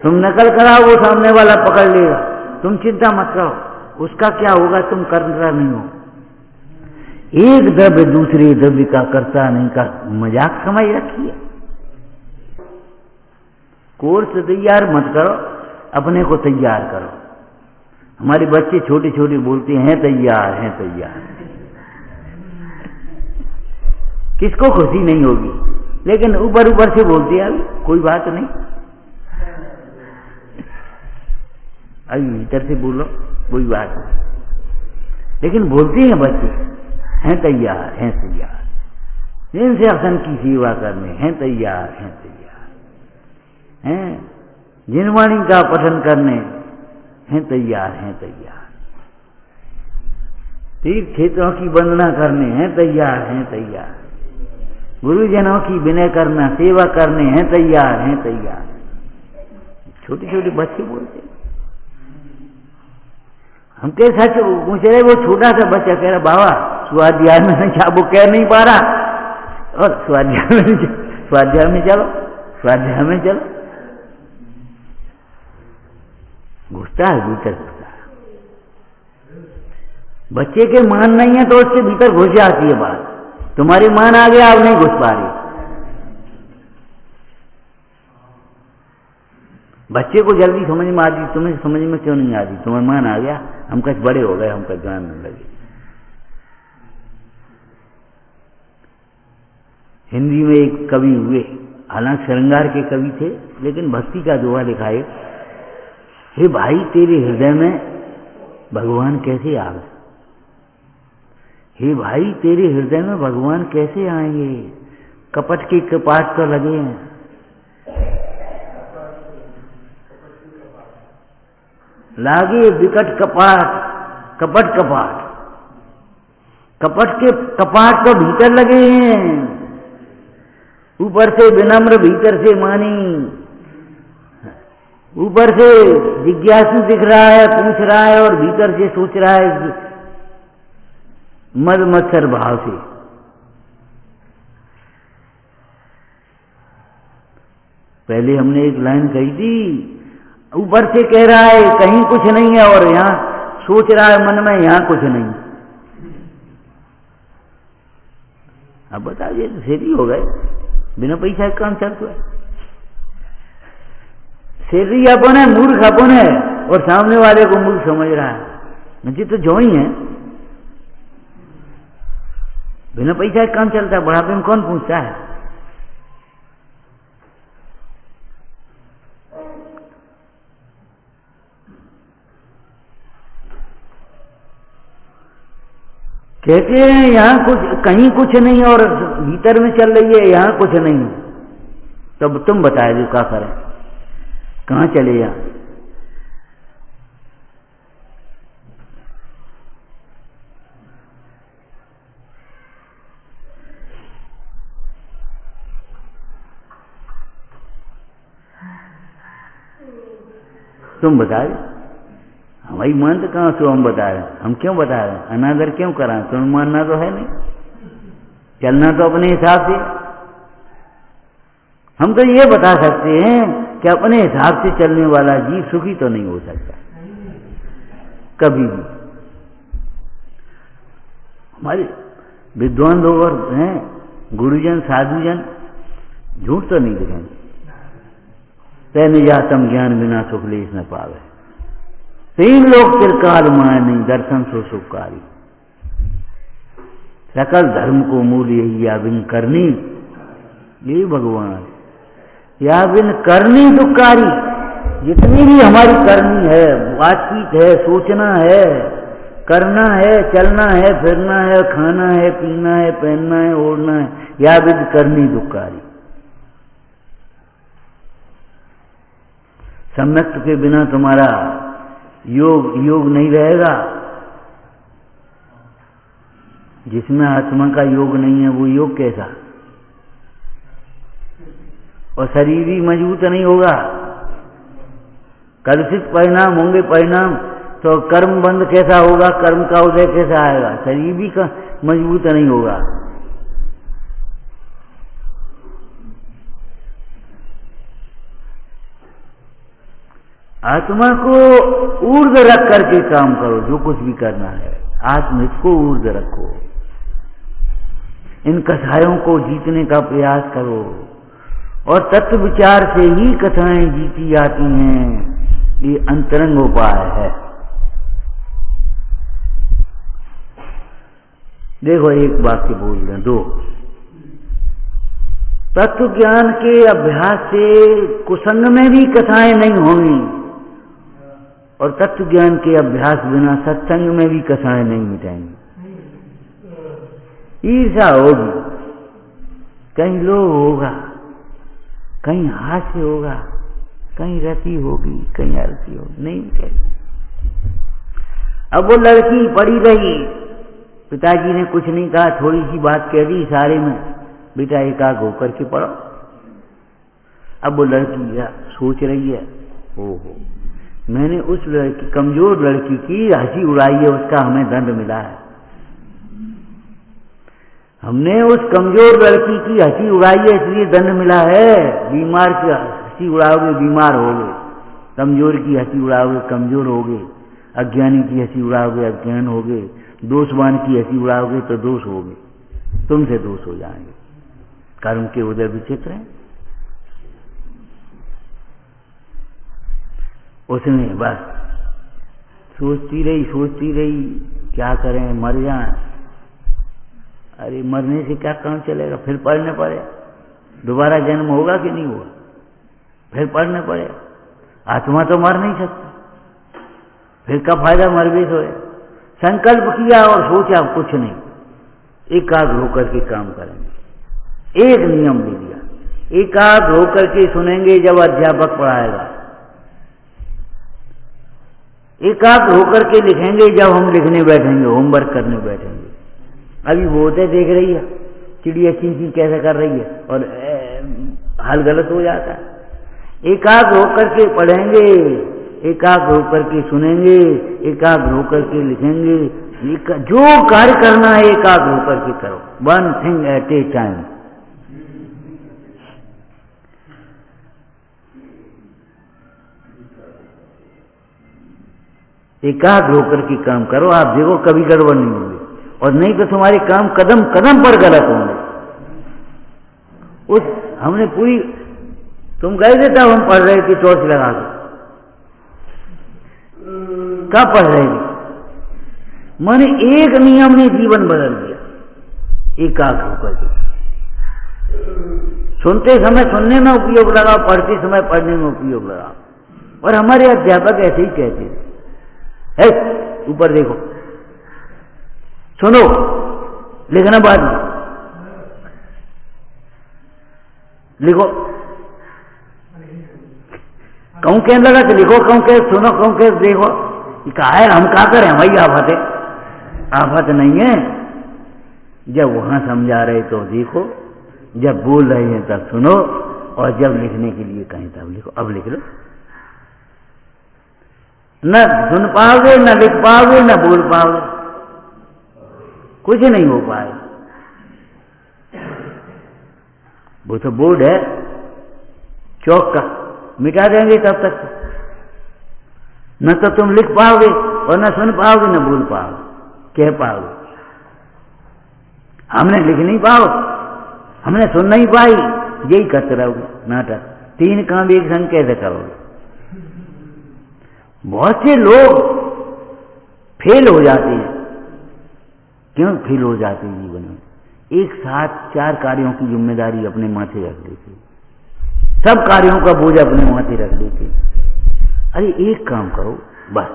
तुम नकल कराओ, वो सामने वाला पकड़ लेगा। तुम चिंता मत करो, उसका क्या होगा तुम कर रहा नहीं हो। एक द्रव्य दूसरे द्रव्य का करता नहीं का मजाक समझ रखिए। कोर्स तैयार मत करो, अपने को तैयार करो। हमारे बच्चे छोटे छोटे बोलते हैं तैयार हैं तैयार। किसको खुशी नहीं होगी, लेकिन ऊपर ऊपर से बोलते हैं अभी कोई बात नहीं, अभी भीतर से बोलो कोई बात नहीं, लेकिन बोलते हैं बच्चे हैं तैयार हैं तैयार। जिनसे असन की सेवा करने हैं तैयार हैं, जिनवाणी का पठन करने हैं तैयार हैं तैयार, तीर्थ क्षेत्रों की वंदना करने हैं तैयार, गुरुजनों की विनय करना सेवा करने हैं तैयार। छोटे छोटे बच्चे बोलते हैं। हम के सच पूछ रहे, वो छोटा सा बच्चा कह रहा बाबा स्वाध्याय में क्या वो कह नहीं पा रहा, और स्वाध्याय में चलो, स्वाध्याय में चलो, घुसता है भीतर, घुसता है। बच्चे के मान नहीं है तो उसके भीतर घुस जाती है बात। तुम्हारी मान आ गया, अब नहीं घुस पा रही। बच्चे को जल्दी समझ में आती, तुम्हें समझ में क्यों नहीं आती? तुम्हें मान आ गया, हम कुछ बड़े हो गए, हम कुछ जानने लगे। हिंदी में एक कवि हुए, हालांकि श्रृंगार के कवि थे, लेकिन भक्ति का दोहा लिखा है, हे भाई तेरे हृदय में भगवान कैसे आ गए? हे भाई तेरे हृदय में भगवान कैसे आएंगे? कपट के कपाट तो लगे हैं। लागे विकट कपाट, कपट कपाट, कपट के कपाट तो भीतर लगे हैं। ऊपर से विनम्र, भीतर से मानी, ऊपर से जिज्ञासु दिख रहा है, पूछ रहा है, और भीतर से सोच रहा है मद मत्सर भाव से। पहले हमने एक लाइन कही थी, ऊपर से कह रहा है कहीं कुछ नहीं है, और यहां सोच रहा है मन में यहां कुछ नहीं। अब बताइए, सेठी हो गए, बिना पैसा का काम चलता है। सेठी अपन है, मूर्ख अपन है, और सामने वाले को मूर्ख समझ रहा है। मुझे तो जो ही है, बिना पैसा का काम चलता है। बुढ़ापे में कौन पूछता है? कहते हैं यहां कुछ, कहीं कुछ नहीं, और भीतर में चल रही है यहां कुछ नहीं। तब तुम बताए जो क्या करें, कहां चले यहां? तुम बताए, हमारी मान तो कहां से हम बता रहे हैं? हम क्यों बता रहे हैं? अनादर क्यों करा? तुम्हें मानना तो है नहीं, चलना तो अपने हिसाब से। हम तो ये बता सकते हैं कि अपने हिसाब से चलने वाला जीव सुखी तो नहीं हो सकता कभी भी। हमारे विद्वान लोग और हैं, गुरुजन साधुजन झूठ तो नहीं दिखाएंगे। तय निजातम ज्ञान बिना सुख लेस न पावे, तीन लोग चिरकाल मानी, दर्शन सो सुखकारी। सकल धर्म को मूल यही, या बिन करनी, ये भगवान, या बिन करनी दुखकारी। जितनी भी हमारी करनी है, बातचीत है, सोचना है, करना है, चलना है, फिरना है, खाना है, पीना है, पहनना है, ओढ़ना है, या बिन करनी दुखकारी। सम्यक्त के बिना तुम्हारा योग नहीं रहेगा। जिसमें आत्मा का योग नहीं है वो योग कैसा? और शरीर भी मजबूत नहीं होगा। कलुषित परिणाम होंगे, परिणाम तो कर्म बंद कैसा होगा? कर्म का उदय कैसा आएगा? शरीर भी मजबूत नहीं होगा। आत्मा को ऊर्ध्व रख करके काम करो, जो कुछ भी करना है आत्मा को ऊर्ध्व रखो। इन कथाओं को जीतने का प्रयास करो, और तत्व विचार से ही कथाएं जीती जाती हैं। ये अंतरंग उपाय है। देखो एक वाक्य बोल रहे हैं, दो। तत्व ज्ञान के अभ्यास से कुसंग में भी कथाएं नहीं होंगी, और तत्व ज्ञान के अभ्यास बिना सत्संग में भी कथाएं नहीं मिटाएंगी। ईर्ष्या होगी, कहीं लोभ होगा, कहीं हास्य होगा, कहीं रति होगी, कहीं आरती होगी, नहीं मिटेगी। अब वो लड़की पड़ी रही, पिताजी ने कुछ नहीं कहा, थोड़ी सी बात कह दी इशारे में, बेटा एकाग्र होकर के पढ़ो। अब वो लड़की सोच रही है, ओहो मैंने उस लड़की, कमजोर लड़की की हंसी उड़ाई है, उसका हमें दंड मिला है। हमने उस कमजोर लड़की की हंसी उड़ाई है, इसलिए दंड मिला है। बीमार की हंसी उड़ाओगे बीमार होगे, कमजोर की हंसी उड़ाओगे कमजोर होगे, अज्ञानी की हंसी उड़ाओगे अज्ञान होगे, दोषवान की हंसी उड़ाओगे तो दोष होगे, तुमसे दोष हो जाएंगे, कारण के उदय विचित्र हैं। उसने बस सोचती रही क्या करें, मर जाए। अरे मरने से क्या काम चलेगा, फिर पढ़ने पड़े, दोबारा जन्म होगा कि नहीं होगा, फिर पढ़ने पड़े। आत्मा तो मर नहीं सकती, फिर का फायदा मर भी सोए। संकल्प किया और सोचा कुछ नहीं, एकाग्र होकर के काम करेंगे। एक नियम ले लिया, एकाग्र होकर के सुनेंगे जब अध्यापक पढ़ाएगा, एकाग्र होकर के लिखेंगे जब हम लिखने बैठेंगे, होमवर्क करने बैठेंगे। अभी वो होते देख रही है चिड़िया चीं कैसे कर रही है और हाल गलत हो जाता है। एकाग्र होकर के पढ़ेंगे, एकाग्र होकर के सुनेंगे, एकाग्र होकर के लिखेंगे। जो कार्य करना है एकाग्र होकर के करो, one thing at A time. एकाग्र होकर के काम करो, आप देखो कभी गड़बड़ नहीं होगी, और नहीं तो तुम्हारे काम कदम कदम पर गलत होंगे। उस हमने पूरी, तुम गए थे तब हम पढ़ रहे थे टॉर्च लगा के, कब पढ़ रहे थे? मैंने एक नियम ने जीवन बदल दिया, एकाग्र होकर के। सुनते समय सुनने में उपयोग लगाओ, पढ़ते समय पढ़ने में उपयोग लगाओ। और हमारे अध्यापक ऐसे ही कहते थे, ऊपर देखो, सुनो, लिखना बाद में, लिखो, कहूं कहने लगा कि लिखो, कहूं कह सुनो, कहूं कह देखो। कहा है हम क्या करें भाई, आफत है, आफत नहीं है। जब वहां समझा रहे तो देखो, जब बोल रहे हैं तब सुनो, और जब लिखने के लिए कहें तब लिखो। अब लिख लो, न सुन पाओगे, न लिख पाओगे, न बोल पाओगे, कुछ नहीं हो पाए। वो तो बोर्ड है चौक का, मिटा देंगे तब तक। न तो तुम लिख पाओगे और न सुन पाओगे, न बोल पाओगे, कह पाओगे। हमने लिख नहीं पाओ, हमने सुन नहीं पाई, यही करते रहोगे नाटक। तीन काम एक संग कैसे करोगे? बहुत से लोग फेल हो जाते हैं। क्यों फेल हो जाते हैं जीवन में? एक साथ 4 कार्यों की जिम्मेदारी अपने माथे रख लेते, सब कार्यों का बोझ अपने माथे रख लेते। अरे एक काम करो बस,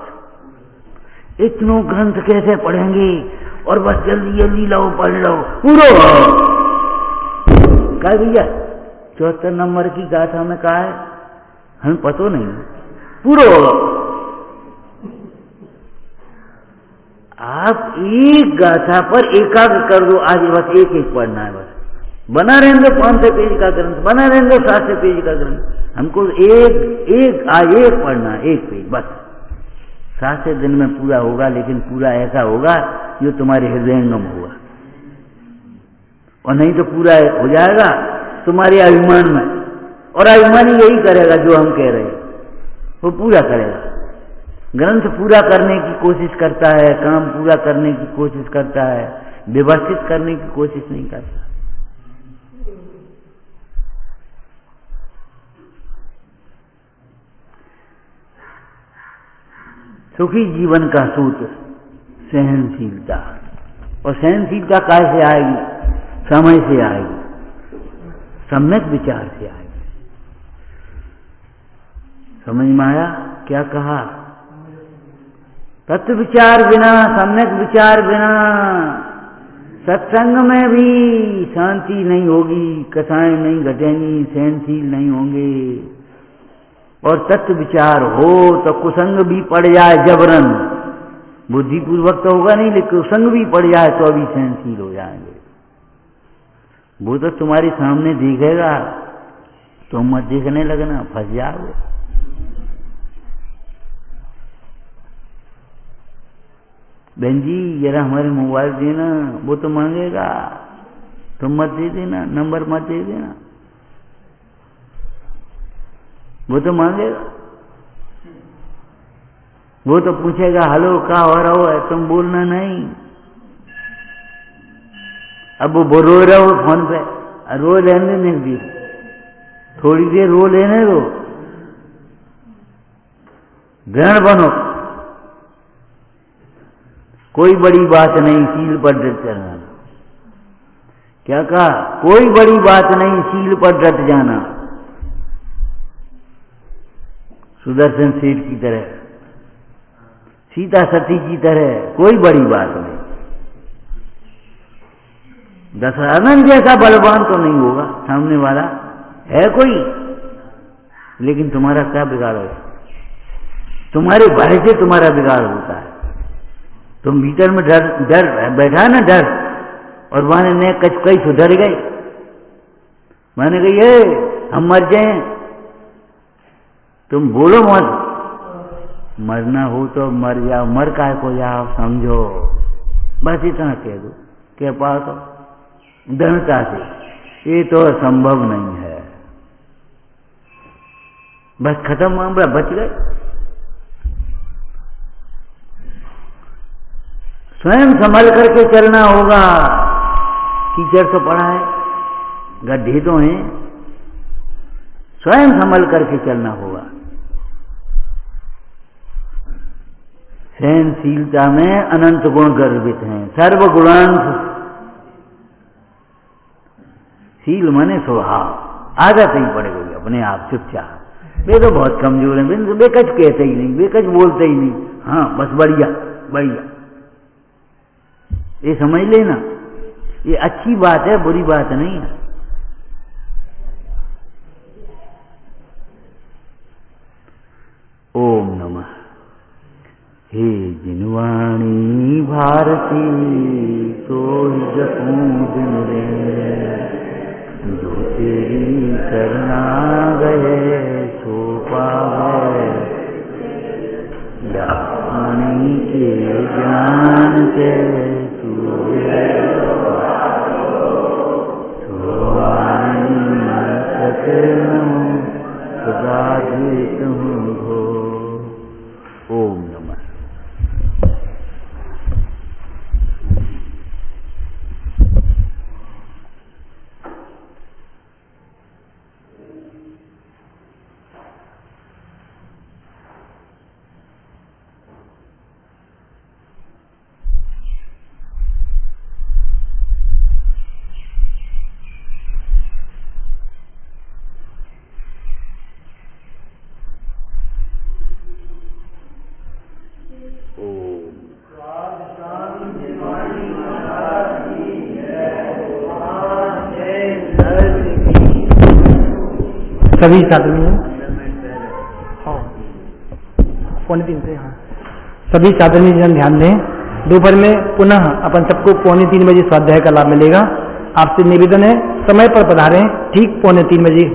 इतनों ग्रंथ कैसे पढ़ेंगे, और बस जल्दी जल्दी लाओ पढ़ लो पूरा। क्या भैया 74 नंबर की गाथा में कहा है, हमें पता नहीं, पूरा। आप एक गाथा पर एकाग्र कर दो, आज बस एक एक पढ़ना है, बस बना रहेंगे 500 पेज का ग्रंथ, बना रहेंगे 700 पेज का ग्रंथ, हमको आज एक पढ़ना है, एक पेज बस। 7 दिन में पूरा होगा, लेकिन पूरा ऐसा होगा जो तुम्हारे हृदयंगम होगा, और नहीं तो पूरा हो जाएगा तुम्हारे अभिमान में, और अभिमानी यही करेगा जो हम कह रहे हैं, वो पूरा करेगा। ग्रंथ पूरा करने की कोशिश करता है, काम पूरा करने की कोशिश करता है, व्यवस्थित करने की कोशिश नहीं करता। सुखी जीवन का सूत्र सहनशीलता, और सहनशीलता कैसे आएगी? समय से आएगी, सम्यक विचार से आएगी। समझ में आया क्या कहा? तत्व विचार बिना, सम्यक विचार बिना सत्संग में भी शांति नहीं होगी, कथाएं नहीं घटेंगी, सहनशील नहीं होंगे। और तत्व विचार हो तो कुसंग भी पड़ जाए जबरन, बुद्धिपूर्वक तो होगा नहीं, लेकिन कुसंग भी पड़ जाए तो अभी सहनशील हो जाएंगे। वो तो तुम्हारे सामने दिखेगा, तुम मत देखने लगना, फंस जाओगे। बहन जी जरा हमारे मोबाइल देना, वो तो मांगेगा, तुम मत दे देना, नंबर मत दे देना, वो तो मांगेगा, वो तो पूछेगा हेलो क्या हो रहा है, तुम बोलना नहीं। अब वो रो रहा हो फोन पे, रो लेने नहीं दी, थोड़ी देर रो लेने दो, ग्रहण बनो, कोई बड़ी बात नहीं, सील पर डट जाना। क्या कहा? कोई बड़ी बात नहीं, सील पर डट जाना। सुदर्शन सेठ की तरह, सीता सती की तरह, कोई बड़ी बात नहीं। दशरथन जैसा बलवान तो नहीं होगा सामने वाला, है कोई, लेकिन तुम्हारा क्या बिगाड़ है? तुम्हारे भय से तुम्हारा बिगाड़ होता है। तुम भीतर में डर बैठा ना, डर, और माने ने कई सुधर गए, माने गई है हम मर जाए, तुम बोलो मत, मरना हो तो मर जाओ, मर काय को जाओ, समझो, बस इतना कह दो, कह पाओ तो दृढ़ता से, ये तो संभव नहीं है, बस खत्म मामला, बच गए। स्वयं संभल करके चलना होगा। कीचड़ तो पड़ा है, गड्ढे तो हैं, स्वयं संभल करके चलना होगा। सहनशीलता में अनंत गुण गर्भित हैं, सर्वगुणांश। शील माने स्वभाव, आदत ही पड़ गई अपने आप चुपचाप। वे तो बहुत कमजोर हैं, वे कुछ कहते ही नहीं, वे कुछ बोलते ही नहीं, हाँ बस बढ़िया बढ़िया, ये समझ लेना, ये अच्छी बात है, बुरी बात नहीं है। ओम नमः। हे जिनवाणी भारती सोई जपूं दिन रे, जो तेरी करना गए सो पावे, ज्ञानी के ज्ञान के सदा जीत हूँ हो। ओम नमः।
सभी साधन पौने 3 से, हाँ सभी साधन ध्यान दें। दोपहर में पुनः अपन सबको 2:45 बजे स्वाध्याय का लाभ मिलेगा। आपसे निवेदन है समय पर पधारें, ठीक 2:45 बजे